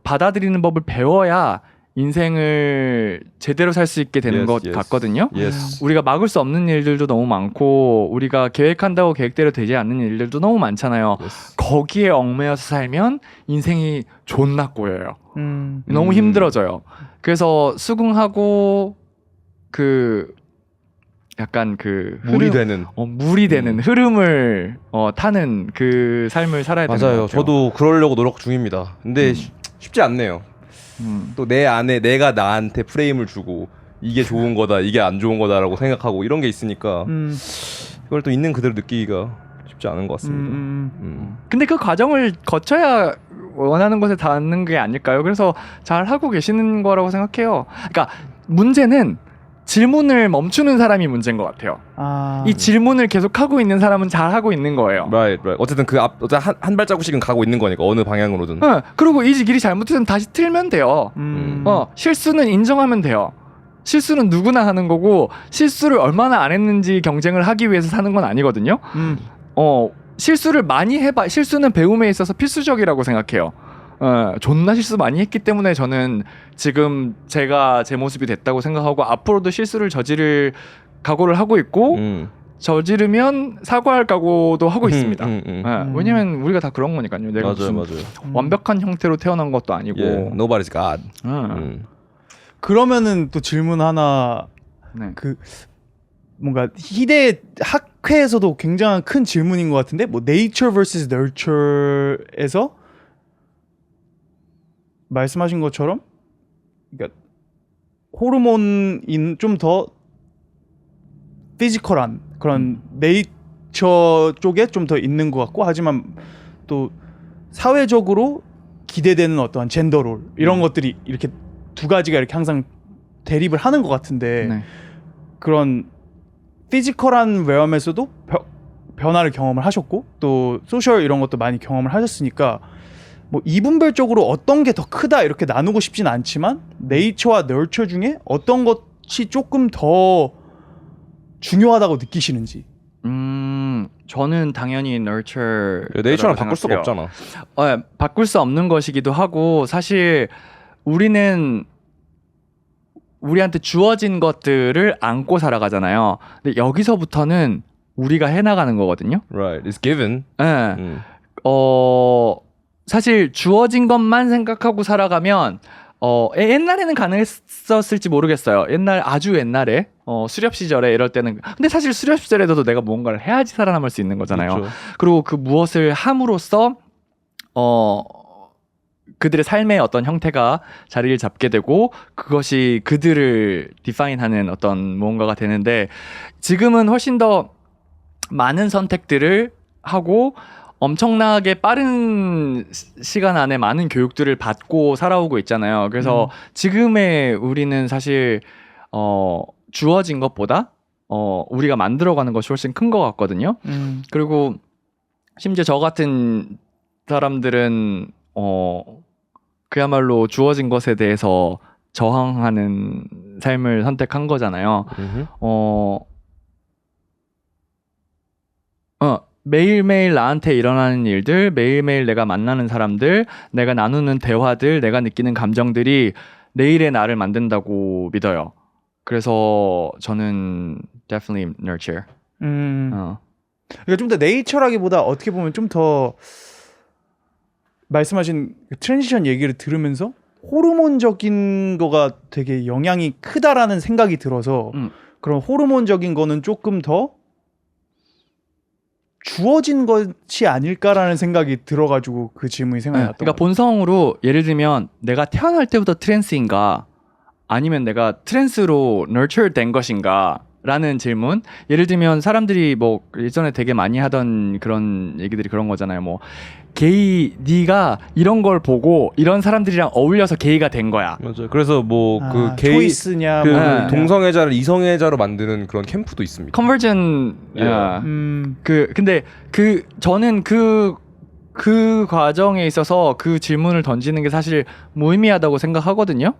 받아들이는 법을 배워야 인생을 제대로 살 수 있게 되는 것 같거든요. 우리가 막을 수 없는 일들도 너무 많고 우리가 계획한다고 계획대로 되지 않는 일들도 너무 많잖아요. 거기에 얽매여서 살면 인생이 존나 꼬여요. 너무 힘들어져요. 그래서 수긍하고 약간 물이 되는 물이 되는 흐름을 타는 그 삶을 살아야 되는 것 같아요. 맞아요. 저도 그러려고 노력 중입니다. 근데 쉽지 않네요. 또 내 안에 내가 나한테 프레임을 주고 이게 좋은 거다, 이게 안 좋은 거다라고 생각하고 이런 게 있으니까 그걸 또 있는 그대로 느끼기가 쉽지 않은 것 같습니다. 근데 그 과정을 거쳐야 원하는 곳에 닿는 게 아닐까요? 그래서 잘 하고 계시는 거라고 생각해요. 그러니까 문제는 질문을 멈추는 사람이 문제인 것 같아요. 이 질문을 계속 하고 있는 사람은 잘 하고 있는 거예요. Right. 어쨌든 한 발자국씩은 가고 있는 거니까 어느 방향으로든. 그리고 이 길이 잘못되면 다시 틀면 돼요. 실수는 인정하면 돼요. 실수는 누구나 하는 거고 실수를 얼마나 안 했는지 경쟁을 하기 위해서 사는 건 아니거든요. 실수를 많이 해봐. 실수는 배움에 있어서 필수적이라고 생각해요. 존나 실수 많이 했기 때문에 저는 지금 제가 제 모습이 됐다고 생각하고 앞으로도 실수를 저지를 각오를 하고 있고 저지르면 사과할 각오도 하고 있습니다. 왜냐면 우리가 다 그런 거니까요. 내가 맞아요. 완벽한 형태로 태어난 것도 아니고. Nobody's God. 그러면은 또 질문 하나 그 뭔가 희대 학회에서도 굉장히 큰 질문인 것 같은데 뭐 nature vs nurture에서 말씀하신 것처럼 그러니까 호르몬인 좀 더 피지컬한 그런 네이처 쪽에 좀 더 있는 것 같고 하지만 또 사회적으로 기대되는 어떠한 젠더롤 이런 것들이 이렇게 두 가지가 이렇게 항상 대립을 하는 것 같은데 그런 피지컬한 웨엄에서도 변화를 경험을 하셨고 또 소셜 이런 것도 많이 경험을 하셨으니까 뭐 이분별적으로 어떤 게 더 크다 이렇게 나누고 싶진 않지만 네이처와 널처 중에 어떤 것이 조금 더 중요하다고 느끼시는지. 저는 당연히 nurture 네이처랑 바꿀 수가 없잖아. 바꿀 수 없는 것이기도 하고 사실 우리는 우리한테 주어진 것들을 안고 살아가잖아요. 근데 여기서부터는 우리가 해나가는 거거든요. Right, it's given. 사실 주어진 것만 생각하고 살아가면 옛날에는 가능했었을지 모르겠어요. 아주 옛날에 수렵 시절에 이럴 때는 근데 사실 수렵 시절에도 내가 무언가를 해야지 살아남을 수 있는 거잖아요. 그렇죠. 그리고 그 무엇을 함으로써 그들의 삶의 어떤 형태가 자리를 잡게 되고 그것이 그들을 디파인하는 어떤 무언가가 되는데 지금은 훨씬 더 많은 선택들을 하고 엄청나게 빠른 시간 안에 많은 교육들을 받고 살아오고 있잖아요. 그래서 지금의 우리는 사실 주어진 것보다 우리가 만들어가는 것이 훨씬 큰 것 같거든요. 그리고 심지어 저 같은 사람들은 그야말로 주어진 것에 대해서 저항하는 삶을 선택한 거잖아요. 매일매일 나한테 일어나는 일들, 매일매일 내가 만나는 사람들, 내가 나누는 대화들, 내가 느끼는 감정들이 내일의 나를 만든다고 믿어요. 그래서 저는 definitely nurture. 그러니까 좀 더 네이처라기보다 어떻게 보면 좀 더 말씀하신 트랜지션 얘기를 들으면서 호르몬적인 거가 되게 영향이 크다라는 생각이 들어서 그런 호르몬적인 거는 조금 더 주어진 것이 아닐까라는 생각이 들어가지고 그 질문이 생각났던 그러니까 본성으로 예를 들면 내가 태어날 때부터 트랜스인가 아니면 내가 트랜스로 nurture 된 것인가 라는 질문. 예를 들면 사람들이 뭐 예전에 되게 많이 하던 그런 얘기들이 그런 거잖아요. 뭐 게이 네가 이런 걸 보고 이런 사람들이랑 어울려서 게이가 된 거야. 맞아요. 그래서 뭐 그 게이 초이스냐 그 뭐 동성애자를 이성애자로 만드는 그런 캠프도 있습니다. 컨버전. 근데 저는 그 과정에 있어서 그 질문을 던지는 게 사실 무의미하다고 생각하거든요.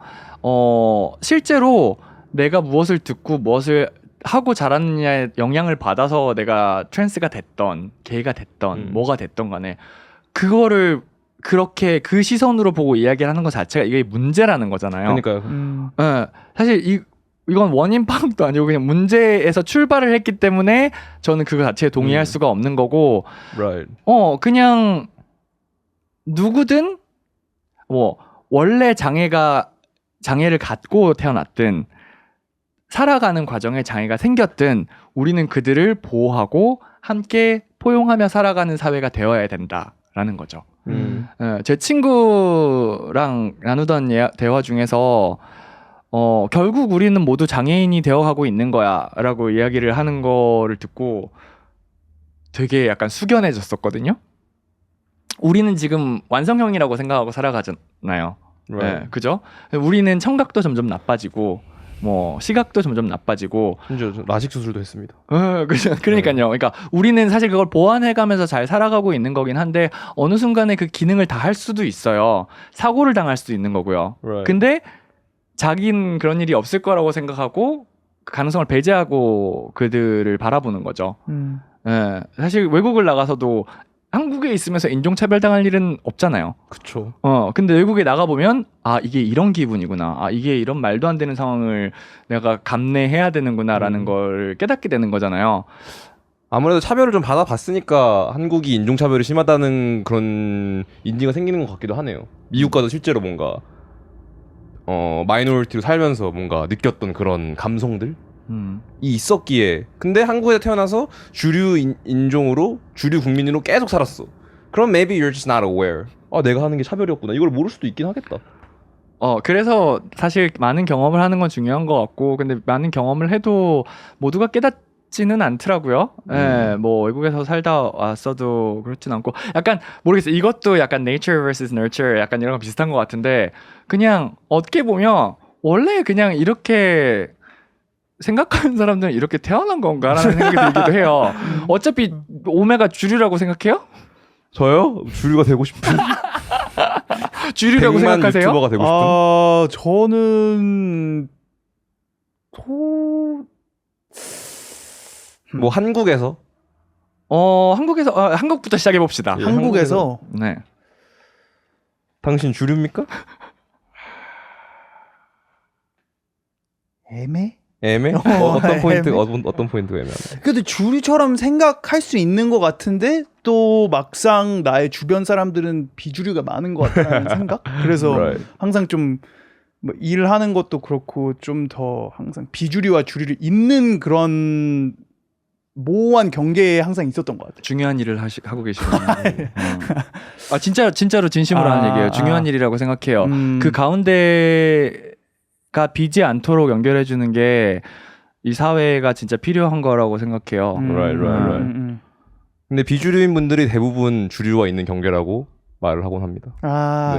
실제로 내가 무엇을 듣고 무엇을 하고 자랐느냐에 영향을 받아서 내가 트랜스가 됐던 게이가 됐던 뭐가 됐던 간에 그거를 그렇게 그 시선으로 보고 이야기를 하는 것 자체가 이게 문제라는 거잖아요. 그러니까요. 사실 이건 원인 파악도 아니고 그냥 문제에서 출발을 했기 때문에 저는 그거 자체에 동의할 수가 없는 거고 Right. 그냥 누구든 뭐 원래 장애를 갖고 태어났든 살아가는 과정에 장애가 생겼든 우리는 그들을 보호하고 함께 포용하며 살아가는 사회가 되어야 된다라는 거죠. 제 친구랑 나누던 대화 중에서 결국 우리는 모두 장애인이 되어가고 있는 거야라고 이야기를 하는 거를 듣고 되게 약간 숙연해졌었거든요. 우리는 지금 완성형이라고 생각하고 살아가잖아요. Right. 네, 그죠? 우리는 청각도 점점 나빠지고 뭐 시각도 점점 나빠지고 심지어 라식 수술도 했습니다. 그죠? 그러니까요. 그러니까 우리는 사실 그걸 보완해가면서 잘 살아가고 있는 거긴 한데 어느 순간에 그 기능을 다 할 수도 있어요. 사고를 당할 수도 있는 거고요. Right. 근데 자기는 그런 일이 없을 거라고 생각하고 그 가능성을 배제하고 그들을 바라보는 거죠. 사실 외국을 나가서도 한국에 있으면서 인종차별 당할 일은 없잖아요. 그쵸. 근데 외국에 나가보면, 이게 이런 기분이구나. 이게 이런 말도 안 되는 상황을 내가 감내해야 되는구나라는 걸 깨닫게 되는 거잖아요. 아무래도 차별을 좀 받아봤으니까 한국이 인종차별이 심하다는 그런 인지가 생기는 것 같기도 하네요. 미국 가도 실제로 뭔가 마이너리티로 살면서 뭔가 느꼈던 그런 감성들 이 있었기에 근데 한국에 태어나서 주류 인종으로 주류 국민으로 계속 살았어. 그럼 maybe you're just not aware. 내가 하는 게 차별이었구나. 이걸 모를 수도 있긴 하겠다. 그래서 사실 많은 경험을 하는 건 중요한 것 같고 근데 많은 경험을 해도 모두가 깨닫지는 않더라고요. 뭐 외국에서 살다 왔어도 그렇진 않고 약간 모르겠어요. 이것도 약간 nature vs nurture 약간 이런 거 비슷한 것 같은데 그냥 어떻게 보면 원래 그냥 이렇게 생각하는 사람들은 이렇게 태어난 건가라는 생각이 들기도 해요. 어차피 오메가 주류라고 생각해요? 저요? 주류가 되고 싶은 주류라고 100만 생각하세요? 유튜버가 되고 싶은 저는 뭐 한국에서 한국에서 한국부터 시작해 봅시다. 예, 한국에서 네. 당신 주류입니까? 애매? 어떤 포인트 애매? 어떤 포인트가 애매하나요? 그래도 주류처럼 생각할 수 있는 것 같은데 또 막상 나의 주변 사람들은 비주류가 많은 것 같다는 생각? 그래서 Right. 항상 좀 뭐 일하는 것도 그렇고 좀 더 항상 비주류와 주류를 잇는 그런 모호한 경계에 항상 있었던 것 같아요. 중요한 일을 하고 계시군요. 진짜로 진심으로 하는 얘기예요. 중요한 일이라고 생각해요. 그 가운데가 비지 않도록 연결해 주는 게 이 사회가 진짜 필요한 거라고 생각해요. Right. 근데 비주류인 분들이 대부분 주류와 있는 경계라고 말을 하곤 합니다.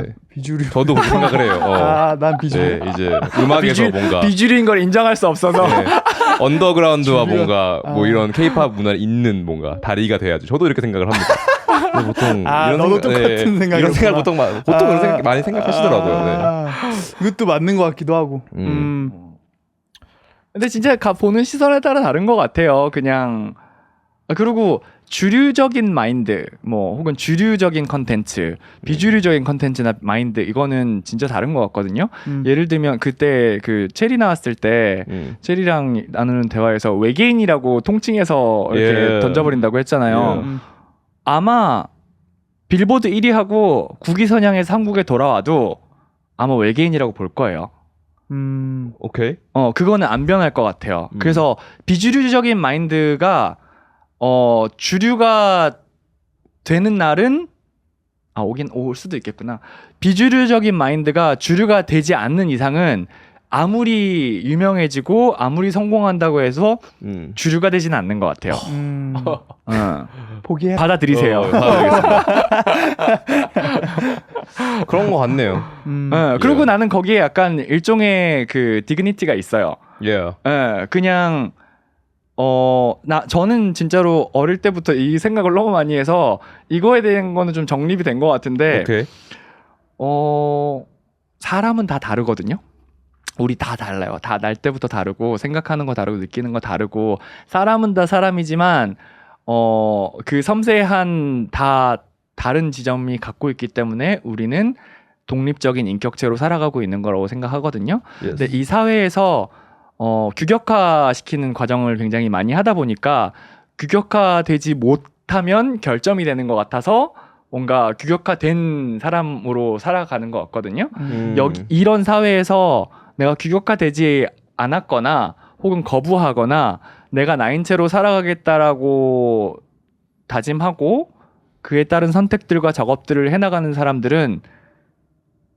네. 비주류. 저도 그렇게 생각을 해요. 난 비주류. 네, 이제 음악에서 뭔가 비주류인 걸 인정할 수 없어서. 네, 언더그라운드와 주류가- 뭔가 뭐 이런 케이팝 문화를 잇는 뭔가 다리가 돼야지. 저도 이렇게 생각을 합니다. 근데 보통 너도 똑같은 생각이었구나. 이런 생각 보통 그런 생각 많이 생각하시더라고요. 네. 이것도 맞는 것 같기도 하고. 근데 진짜 보는 시선에 따라 다른 것 같아요. 그냥 그리고 주류적인 마인드 뭐 혹은 주류적인 컨텐츠 비주류적인 컨텐츠나 마인드 이거는 진짜 다른 것 같거든요. 예를 들면 그때 그 체리 나왔을 때 체리랑 나누는 대화에서 외계인이라고 통칭해서 이렇게 던져버린다고 했잖아요. 아마 빌보드 1위 하고 국위선양에서 한국에 돌아와도 아마 외계인이라고 볼 거예요. 오케이. 그거는 안 변할 것 같아요. 그래서 비주류적인 마인드가 주류가 되는 날은 오긴 올 수도 있겠구나. 비주류적인 마인드가 주류가 되지 않는 이상은 아무리 유명해지고 아무리 성공한다고 해서 주류가 되지는 않는 것 같아요. 포기해. 받아들이세요. 그런 거 같네요. 그리고 나는 거기에 약간 일종의 그 디그니티가 있어요. Yeah. 그냥 저는 진짜로 어릴 때부터 이 생각을 너무 많이 해서 이거에 대한 거는 좀 정립이 된 것 같은데 오케이. 사람은 다 다르거든요. 우리 다 달라요. 다 날 때부터 다르고 생각하는 거 다르고 느끼는 거 다르고 사람은 다 사람이지만 그 섬세한 다 다른 지점이 갖고 있기 때문에 우리는 독립적인 인격체로 살아가고 있는 거라고 생각하거든요. Yes. 근데 이 사회에서 규격화시키는 과정을 굉장히 많이 하다 보니까 규격화되지 못하면 결점이 되는 것 같아서 뭔가 규격화된 사람으로 살아가는 것 같거든요. 여기 이런 사회에서 내가 규격화되지 않았거나 혹은 거부하거나 내가 나인 채로 살아가겠다라고 다짐하고 그에 따른 선택들과 작업들을 해나가는 사람들은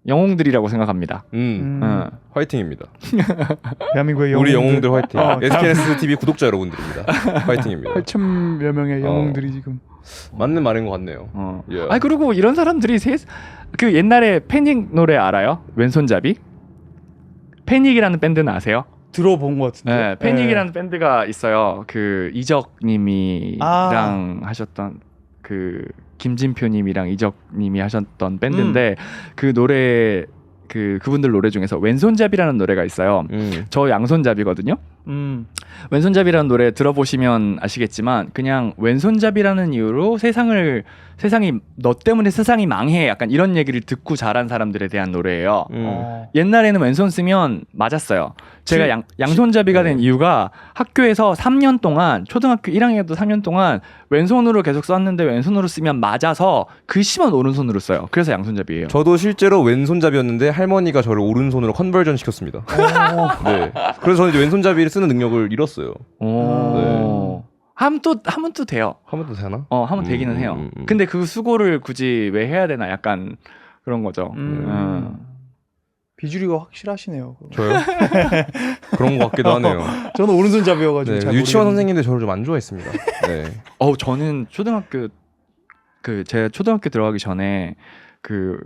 영웅들이라고 생각합니다. 화이팅입니다. 대한민국의 우리 영웅들. 영웅들 화이팅. SKS TV 구독자 여러분들입니다. 화이팅입니다. 8,000여 명의 영웅들이 지금. 맞는 말인 것 같네요. Yeah. 아니 그리고 이런 사람들이 그 옛날에 패닉 노래 알아요? 왼손잡이? 패닉이라는 밴드는 아세요? 들어본 것 같은데. 네, 패닉이라는 밴드가 있어요. 그 이적님이랑 하셨던 그 김진표님이랑 이적님이 하셨던 밴드인데 그 노래 그분들 노래 중에서 왼손잡이라는 노래가 있어요. 저 양손잡이거든요. 왼손잡이라는 노래 들어보시면 아시겠지만 그냥 왼손잡이라는 이유로 세상이 너 때문에 세상이 망해 약간 이런 얘기를 듣고 자란 사람들에 대한 노래예요. 옛날에는 왼손 쓰면 맞았어요. 제가 양손잡이가 된 이유가 학교에서 3년 동안 초등학교 1학년 때 3년 동안 왼손으로 계속 썼는데 왼손으로 쓰면 맞아서 글씨만 오른손으로 써요. 그래서 양손잡이예요. 저도 실제로 왼손잡이였는데 할머니가 저를 오른손으로 컨버전 시켰습니다. 네. 그래서 저는 이제 왼손잡이를 쓰는 능력을 잃었어요. 네. 하면 또 돼요. 하면 또 되나? 하면 되기는 해요. 근데 그 수고를 굳이 왜 해야 되나 약간 그런 거죠. 비주류가 확실하시네요. 저요? 그런 것 같기도 하네요. 저는 오른손잡이여가지고 네, 잘 유치원 모르겠는데. 선생님들 저를 좀 안 좋아했습니다. 네. 저는 제가 초등학교 들어가기 전에 그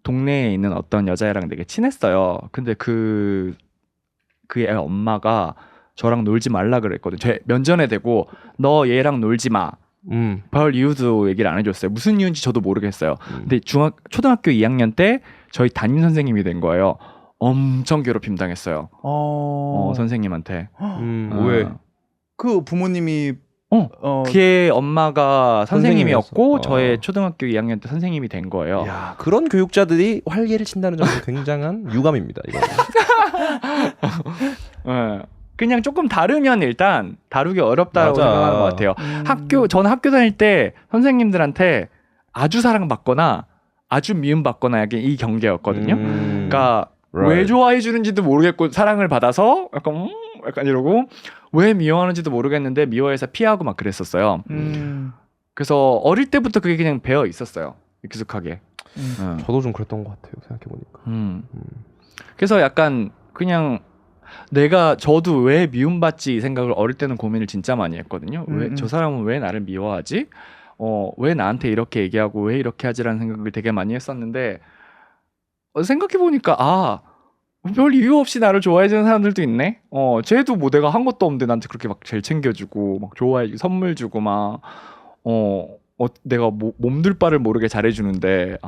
동네에 있는 어떤 여자애랑 되게 친했어요. 근데 그 애 엄마가 저랑 놀지 말라 그랬거든요. 제 면전에 대고 너 얘랑 놀지 마. 별 이유도 얘기를 안 해줬어요. 무슨 이유인지 저도 모르겠어요. 근데 초등학교 2학년 때 저희 담임 선생님이 된 거예요. 엄청 괴롭힘 당했어요. 선생님한테. 왜? 그 부모님이 걔 엄마가 선생님이었고 선생님이었어. 저의 초등학교 2학년 때 선생님이 된 거예요. 야, 그런 교육자들이 활개를 친다는 점은 굉장한 유감입니다. 이거. 그냥 조금 다르면 일단 다루기 어렵다고 맞아. 생각하는 것 같아요. 저는 학교 다닐 때 선생님들한테 아주 사랑받거나 아주 미움받거나 약간 이 경계였거든요. 그러니까 Right. 왜 좋아해 주는지도 모르겠고 사랑을 받아서 약간 이러고 왜 미워하는지도 모르겠는데 미워해서 피하고 막 그랬었어요. 그래서 어릴 때부터 그게 그냥 배어 있었어요. 익숙하게. 저도 좀 그랬던 것 같아요. 생각해 보니까. 그래서 약간 그냥 저도 왜 미움받지 이 생각을 어릴 때는 고민을 진짜 많이 했거든요. 왜 저 사람은 왜 나를 미워하지? 왜 나한테 이렇게 얘기하고 왜 이렇게 하지라는 생각을 되게 많이 했었는데 생각해 보니까 별 이유 없이 나를 좋아해주는 사람들도 있네. 쟤도 뭐 내가 한 것도 없는데 나한테 그렇게 막 제일 챙겨주고 막 좋아해주고 선물 주고 막 내가 몸둘 바를 모르게 잘해주는데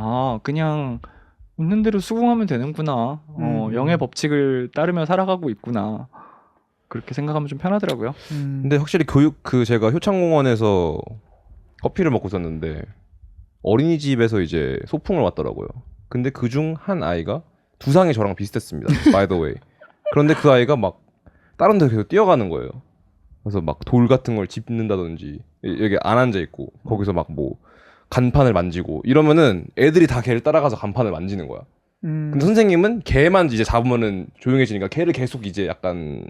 그냥 있는 대로 수긍하면 되는구나. 영의 법칙을 따르며 살아가고 있구나. 그렇게 생각하면 좀 편하더라고요. 근데 확실히 교육 제가 효창공원에서 커피를 먹고 있었는데 어린이집에서 이제 소풍을 왔더라고요. 근데 그중 한 아이가 두상이 저랑 비슷했습니다. by the way. 그런데 그 아이가 막 다른 데 계속 뛰어가는 거예요. 그래서 막 돌 같은 걸 짚는다든지 여기 안 앉아 있고 거기서 막 뭐 간판을 만지고 이러면은 애들이 다 걔를 따라가서 간판을 만지는 거야. 근데 선생님은 걔만 이제 잡으면은 조용해지니까 걔를 계속 이제 약간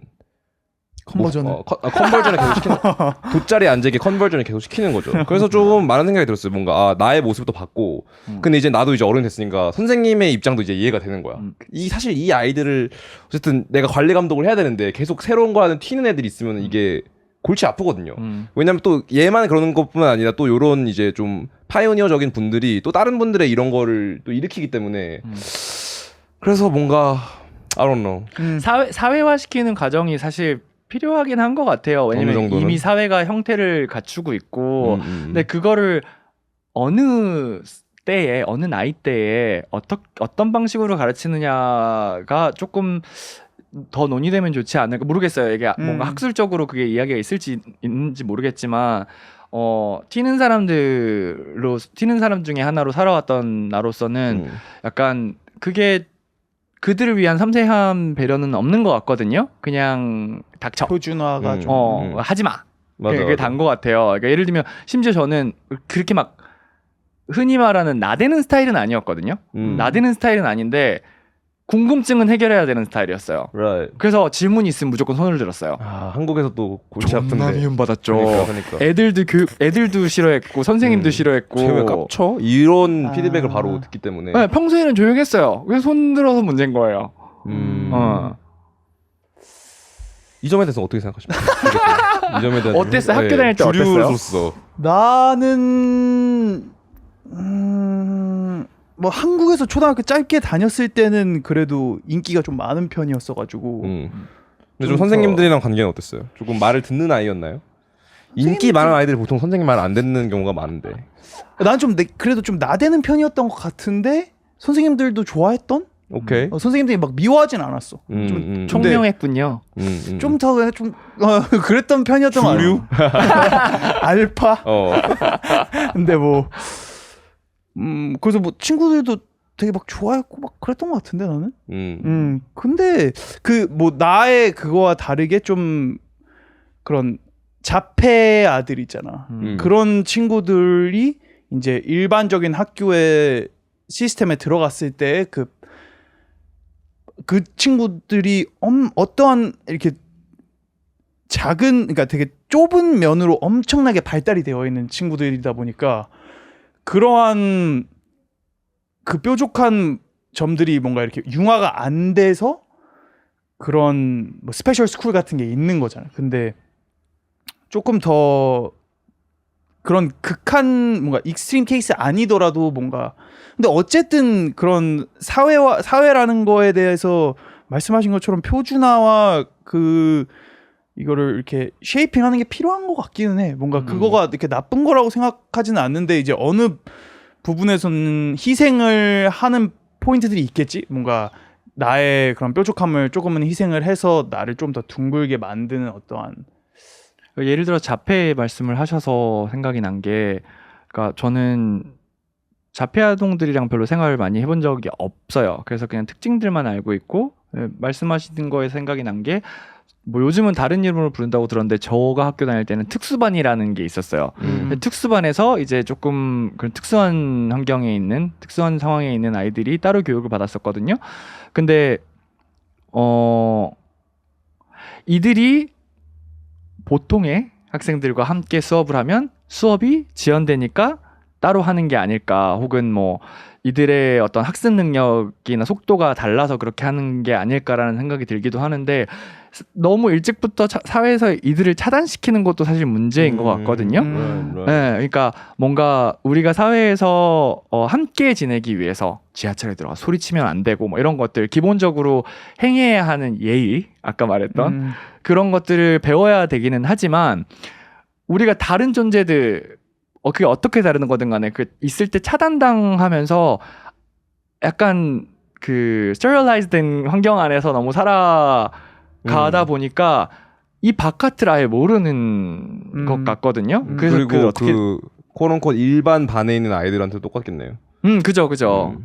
컨버전을 컨버전을 계속 시키는 돗자리에 앉게 컨버전을 계속 시키는 거죠. 그래서 좀 많은 생각이 들었어요. 뭔가 나의 모습도 바뀌고 근데 이제 나도 이제 어른 됐으니까 선생님의 입장도 이제 이해가 되는 거야. 사실 이 아이들을 어쨌든 내가 관리 감독을 해야 되는데 계속 새로운 거 하는 튀는 애들이 있으면 이게 골치 아프거든요. 왜냐면 또 얘만 그러는 것뿐만 아니라 또 요런 이제 좀 파이오니어적인 분들이 또 다른 분들의 이런 거를 또 일으키기 때문에 그래서 뭔가 I don't know. 사회화시키는 과정이 사실 필요하긴 한 것 같아요. 왜냐면 어느 정도는? 이미 사회가 형태를 갖추고 있고 근데 그거를 어느 때에 어느 나이 때에 어떤 방식으로 가르치느냐가 조금 더 논의되면 좋지 않을까 모르겠어요. 이게 뭔가 학술적으로 그게 이야기가 있는지 모르겠지만 튀는 사람 중에 하나로 살아왔던 나로서는 약간 그게 그들을 위한 섬세한 배려는 없는 것 같거든요. 그냥 닥쳐. 표준화가 좀 하지 마. 맞아, 그게 맞아. 단 것 같아요. 그러니까 예를 들면 심지어 저는 그렇게 막 흔히 말하는 나대는 스타일은 아니었거든요. 나대는 스타일은 아닌데 궁금증은 해결해야 되는 스타일이었어요. Right. 그래서 질문이 있으면 무조건 손을 들었어요. 한국에서 또 골치 아픈데. 존나 미움받았죠. 그러니까. 애들도 싫어했고 선생님도 싫어했고. 쟤왜 깝쳐? 이런 피드백을 바로 듣기 때문에. 네, 평소에는 조용했어요. 그래서 손 들어서 문제인 거예요. 이 점에 대해서 어떻게 생각하십니까? 이 점에 대한 어땠어요? 학교 다닐 때 어땠어요? 주류로서. 나는 뭐 한국에서 초등학교 짧게 다녔을 때는 그래도 인기가 좀 많은 편이었어가지고 근데 좀 좀 선생님들이랑 관계는 어땠어요? 조금 말을 듣는 아이였나요? 인기 많은 아이들이 보통 선생님 말 안 듣는 경우가 많은데. 난 좀 그래도 좀 나대는 편이었던 것 같은데 선생님들도 좋아했던? 오케이. 선생님들이 막 미워하진 않았어. 좀 총명했군요. 좀 더 그랬던 편이었던 것 주류? 같아요. 알파? 어. 근데 뭐 그래서 뭐 친구들도 되게 막 좋아했고 막 그랬던 것 같은데 나는. 근데 그 뭐 나의 그거와 다르게 좀 그런 자폐 아들 있잖아. 그런 친구들이 이제 일반적인 학교의 시스템에 들어갔을 때 그 친구들이 어떠한 이렇게 그러니까 되게 좁은 면으로 엄청나게 발달이 되어 있는 친구들이다 보니까 그러한 그 뾰족한 점들이 뭔가 이렇게 융화가 안 돼서 그런 뭐 스페셜 스쿨 같은 게 있는 거잖아요. 근데 조금 더 그런 극한 뭔가 익스트림 케이스 아니더라도 뭔가 근데 어쨌든 그런 사회라는 거에 대해서 말씀하신 것처럼 표준화와 이거를 이렇게 쉐이핑하는 게 필요한 것 같기는 해. 뭔가 그거가 이렇게 나쁜 거라고 생각하지는 않는데 이제 어느 부분에서는 희생을 하는 포인트들이 있겠지. 뭔가 나의 그런 뾰족함을 조금은 희생을 해서 나를 좀 더 둥글게 만드는 어떠한 예를 들어 자폐 말씀을 하셔서 생각이 난 게, 그러니까 저는 자폐 아동들이랑 별로 생활을 많이 해본 적이 없어요. 그래서 그냥 특징들만 알고 있고, 말씀하시는 거에 생각이 난 게, 뭐 요즘은 다른 이름으로 부른다고 들었는데 저가 학교 다닐 때는 특수반이라는 게 있었어요. 특수반에서 이제 조금 그런 특수한 환경에 있는 특수한 상황에 있는 아이들이 따로 교육을 받았었거든요. 근데 이들이 보통의 학생들과 함께 수업을 하면 수업이 지연되니까 따로 하는 게 아닐까, 혹은 뭐 이들의 어떤 학습 능력이나 속도가 달라서 그렇게 하는 게 아닐까라는 생각이 들기도 하는데, 너무 일찍부터 사회에서 이들을 차단시키는 것도 사실 문제인 것 같거든요. 네, 그러니까 뭔가 우리가 사회에서 함께 지내기 위해서 지하철에 들어가 소리치면 안 되고 뭐 이런 것들, 기본적으로 행해야 하는 예의, 아까 말했던 그런 것들을 배워야 되기는 하지만, 우리가 다른 존재들 그게 어떻게 다른 거든 간에 그 있을 때 차단당하면서 약간 그 스테리라이즈된 환경 안에서 너무 살아가다 보니까 이 바깥을 아예 모르는 것 같거든요. 그래서 그리고 어떻게 그 코론콧 일반 반에 있는 아이들한테 똑같겠네요. 그죠.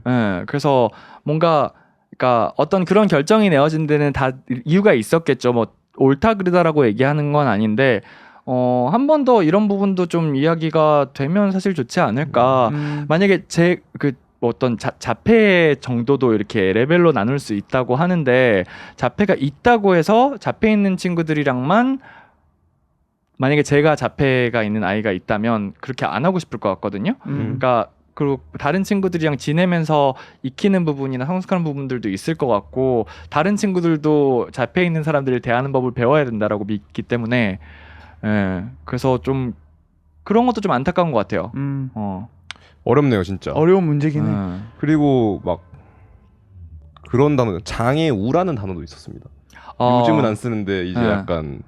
예. 그래서 뭔가 그러니까 어떤 그런 결정이 내어진 데는 다 이유가 있었겠죠. 뭐 옳다 그르다라고 얘기하는 건 아닌데 한 번 더 이런 부분도 좀 이야기가 되면 사실 좋지 않을까. 만약에 제 그 어떤 자폐 정도도 이렇게 레벨로 나눌 수 있다고 하는데 자폐가 있다고 해서 자폐 있는 친구들이랑만 만약에 제가 자폐가 있는 아이가 있다면 그렇게 안 하고 싶을 것 같거든요. 그러니까 그리고 다른 친구들이랑 지내면서 익히는 부분이나 성숙하는 부분들도 있을 것 같고 다른 친구들도 자폐 있는 사람들을 대하는 법을 배워야 된다라고 믿기 때문에 그래서 좀 그런 것도 좀 안타까운 것 같아요. 어렵네요, 진짜. 어려운 문제긴 해. 그리고 막 그런 단어, 장애우라는 단어도 있었습니다. 요즘은 안 쓰는데 이제 약간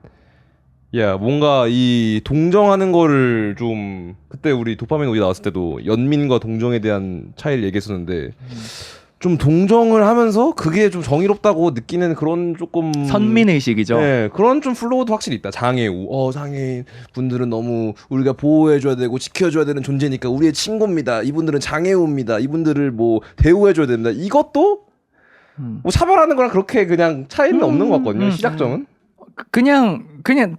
뭔가 이 동정하는 거를 좀 그때 우리 도파민 오디 나왔을 때도 연민과 동정에 대한 차이를 얘기했었는데 좀 동정을 하면서 그게 좀 정의롭다고 느끼는 그런 조금 선민의식이죠. 네, 그런 좀 플로우도 확실히 있다. 장애우. 장애인 분들은 너무 우리가 보호해줘야 되고 지켜줘야 되는 존재니까 우리의 친구입니다. 이분들은 장애우입니다. 이분들을 뭐 대우해줘야 됩니다. 이것도 뭐 차별하는 거랑 그렇게 그냥 차이는 없는 것 같거든요. 시작점은. 그냥 그냥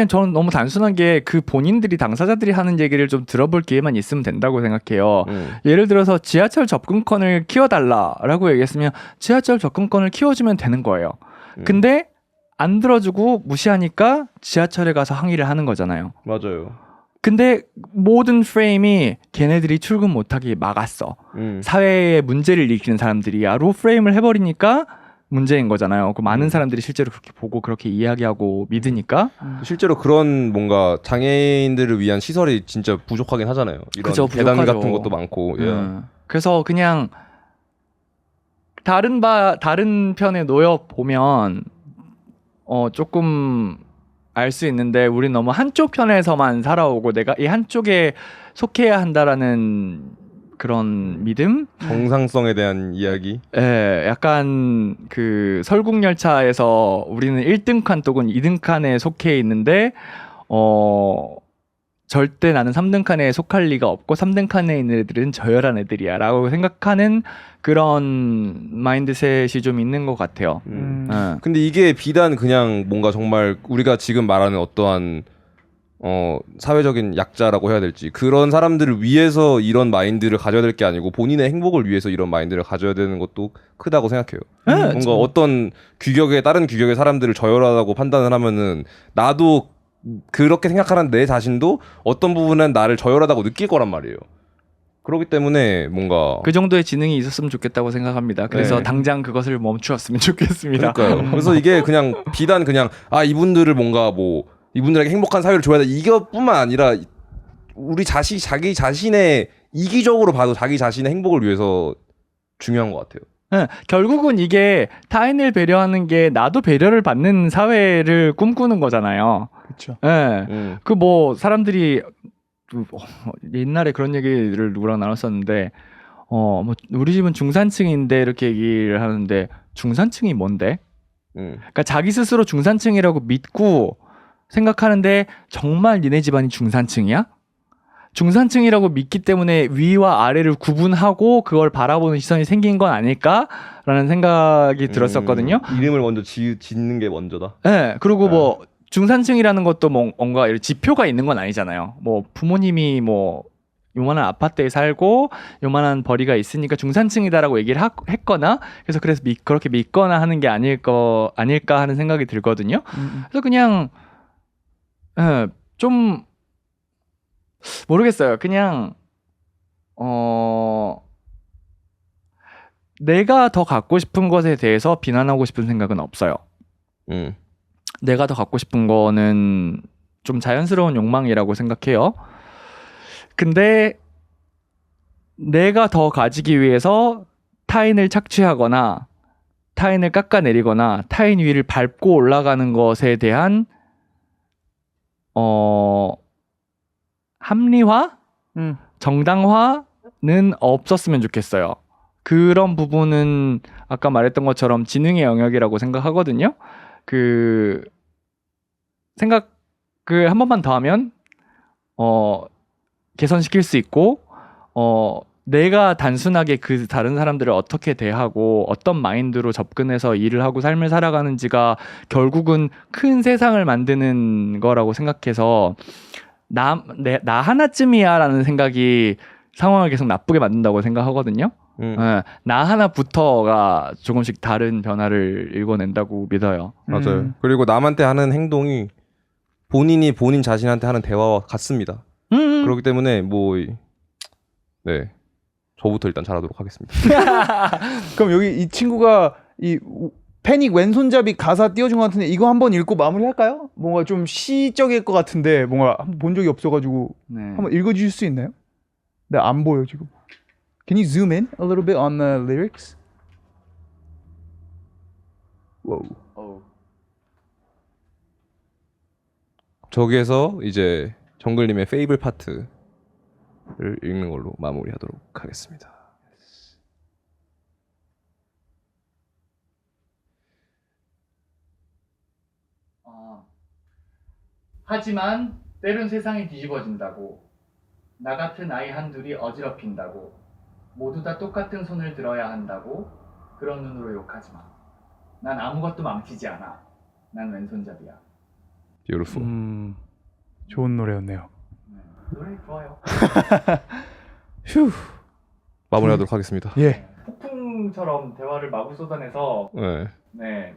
저는 너무 단순한 게 그 본인들이 당사자들이 하는 얘기를 좀 들어볼 기회만 있으면 된다고 생각해요. 예를 들어서 지하철 접근권을 키워달라라고 얘기했으면 지하철 접근권을 키워주면 되는 거예요. 근데 안 들어주고 무시하니까 지하철에 가서 항의를 하는 거잖아요. 맞아요. 근데 모든 프레임이 걔네들이 출근 못하게 막았어. 사회에 문제를 일으키는 사람들이야로 프레임을 해버리니까 문제인 거잖아요. 그 많은 사람들이 실제로 그렇게 보고 그렇게 이야기하고 믿으니까 실제로 그런 뭔가 장애인들을 위한 시설이 진짜 부족하긴 하잖아요. 이런 그죠, 계단 부족하죠. 같은 것도 많고. 그래서 그냥 다른 편에 놓여 보면 조금 알 수 있는데 우린 너무 한쪽 편에서만 살아오고 내가 이 한쪽에 속해야 한다라는 그런 믿음? 정상성에 대한 이야기. 약간 그 설국열차에서 우리는 1등 칸 또는 2등 칸에 속해 있는데 절대 나는 3등 칸에 속할 리가 없고 3등 칸에 있는 애들은 저열한 애들이야 라고 생각하는 그런 마인드셋이 좀 있는 것 같아요. 근데 이게 비단 그냥 뭔가 정말 우리가 지금 말하는 어떠한 사회적인 약자라고 해야 될지 그런 사람들을 위해서 이런 마인드를 가져야 될 게 아니고 본인의 행복을 위해서 이런 마인드를 가져야 되는 것도 크다고 생각해요. 뭔가 어떤 다른 규격의 사람들을 저열하다고 판단을 하면은 나도 그렇게 생각하는 내 자신도 어떤 부분은 나를 저열하다고 느낄 거란 말이에요. 그렇기 때문에 뭔가 그 정도의 지능이 있었으면 좋겠다고 생각합니다. 그래서 네. 당장 그것을 멈추었으면 좋겠습니다. 그러니까요. 그래서 이게 그냥 비단 그냥 이분들을 뭔가 뭐 이분들에게 행복한 사회를 줘야 돼 이것뿐만 아니라 우리 자기 자신의 이기적으로 봐도 자기 자신의 행복을 위해서 중요한 것 같아요. 결국은 이게 타인을 배려하는 게 나도 배려를 받는 사회를 꿈꾸는 거잖아요. 그렇죠. 그 뭐 사람들이 옛날에 그런 얘기를 누구랑 나눴었는데 뭐 우리 집은 중산층인데 이렇게 얘기를 하는데 중산층이 뭔데? 그러니까 자기 스스로 중산층이라고 믿고 생각하는데 정말 니네 집안이 중산층이야? 중산층이라고 믿기 때문에 위와 아래를 구분하고 그걸 바라보는 시선이 생긴 건 아닐까라는 생각이 들었었거든요. 이름을 먼저 짓는 게 먼저다. 네, 그리고 뭐 중산층이라는 것도 뭔가 이런 지표가 있는 건 아니잖아요. 뭐 부모님이 뭐 요만한 아파트에 살고 요만한 벌이가 있으니까 중산층이다라고 얘기를 했거나 그래서 그렇게 믿거나 하는 게 아닐까 하는 생각이 들거든요. 그래서 그냥 좀 모르겠어요. 그냥 내가 더 갖고 싶은 것에 대해서 비난하고 싶은 생각은 없어요. 내가 더 갖고 싶은 거는 좀 자연스러운 욕망이라고 생각해요. 근데 내가 더 가지기 위해서 타인을 착취하거나 타인을 깎아내리거나 타인 위를 밟고 올라가는 것에 대한 합리화? 정당화는 없었으면 좋겠어요. 그런 부분은 아까 말했던 것처럼 지능의 영역이라고 생각하거든요. 생각을 한 번만 더 하면 개선시킬 수 있고 내가 단순하게 그 다른 사람들을 어떻게 대하고 어떤 마인드로 접근해서 일을 하고 삶을 살아가는지가 결국은 큰 세상을 만드는 거라고 생각해서 나 하나쯤이야라는 생각이 상황을 계속 나쁘게 만든다고 생각하거든요. 나 하나부터가 조금씩 다른 변화를 일궈낸다고 믿어요. 맞아요. 그리고 남한테 하는 행동이 본인이 본인 자신한테 하는 대화와 같습니다. 그렇기 때문에 네, 저부터 일단 잘하도록 하겠습니다. 그럼 여기 이 친구가 이 패닉 왼손잡이 가사 띄워준 것 같은데 이거 한번 읽고 마무리할까요? 뭔가 좀 시적일 것 같은데 뭔가 한번 본 적이 없어가지고 네. 한번 읽어주실 수 있나요? 네, 안 보여 지금. Can you zoom in a little bit on the lyrics? Whoa. 저기에서 이제 정글님의 페이블 파트를 읽는 걸로 마무리하도록 하겠습니다. 하지만 때론 세상이 뒤집어진다고 나 같은 아이 한둘이 어지럽힌다고 모두 다 똑같은 손을 들어야 한다고 그런 눈으로 욕하지 마. 난 아무것도 망치지 않아. 난 왼손잡이야. Beautiful. 좋은 노래였네요. 노래 좋아요. 휴. 마무리하도록 하겠습니다. 예. 폭풍처럼 대화를 마구 쏟아내서 네.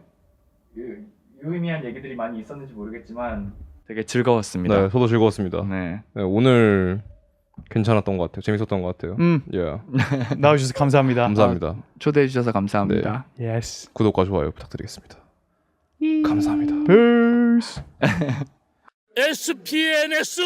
유의미한 얘기들이 많이 있었는지 모르겠지만 되게 즐거웠습니다. 네, 저도 즐거웠습니다. 네. 네, 오늘 괜찮았던 것 같아요. 재밌었던 것 같아요. 예. 나와주셔서 감사합니다. 감사합니다. 초대해 주셔서 감사합니다. Yes. 구독과 좋아요 부탁드리겠습니다. 감사합니다. Peace. SPNS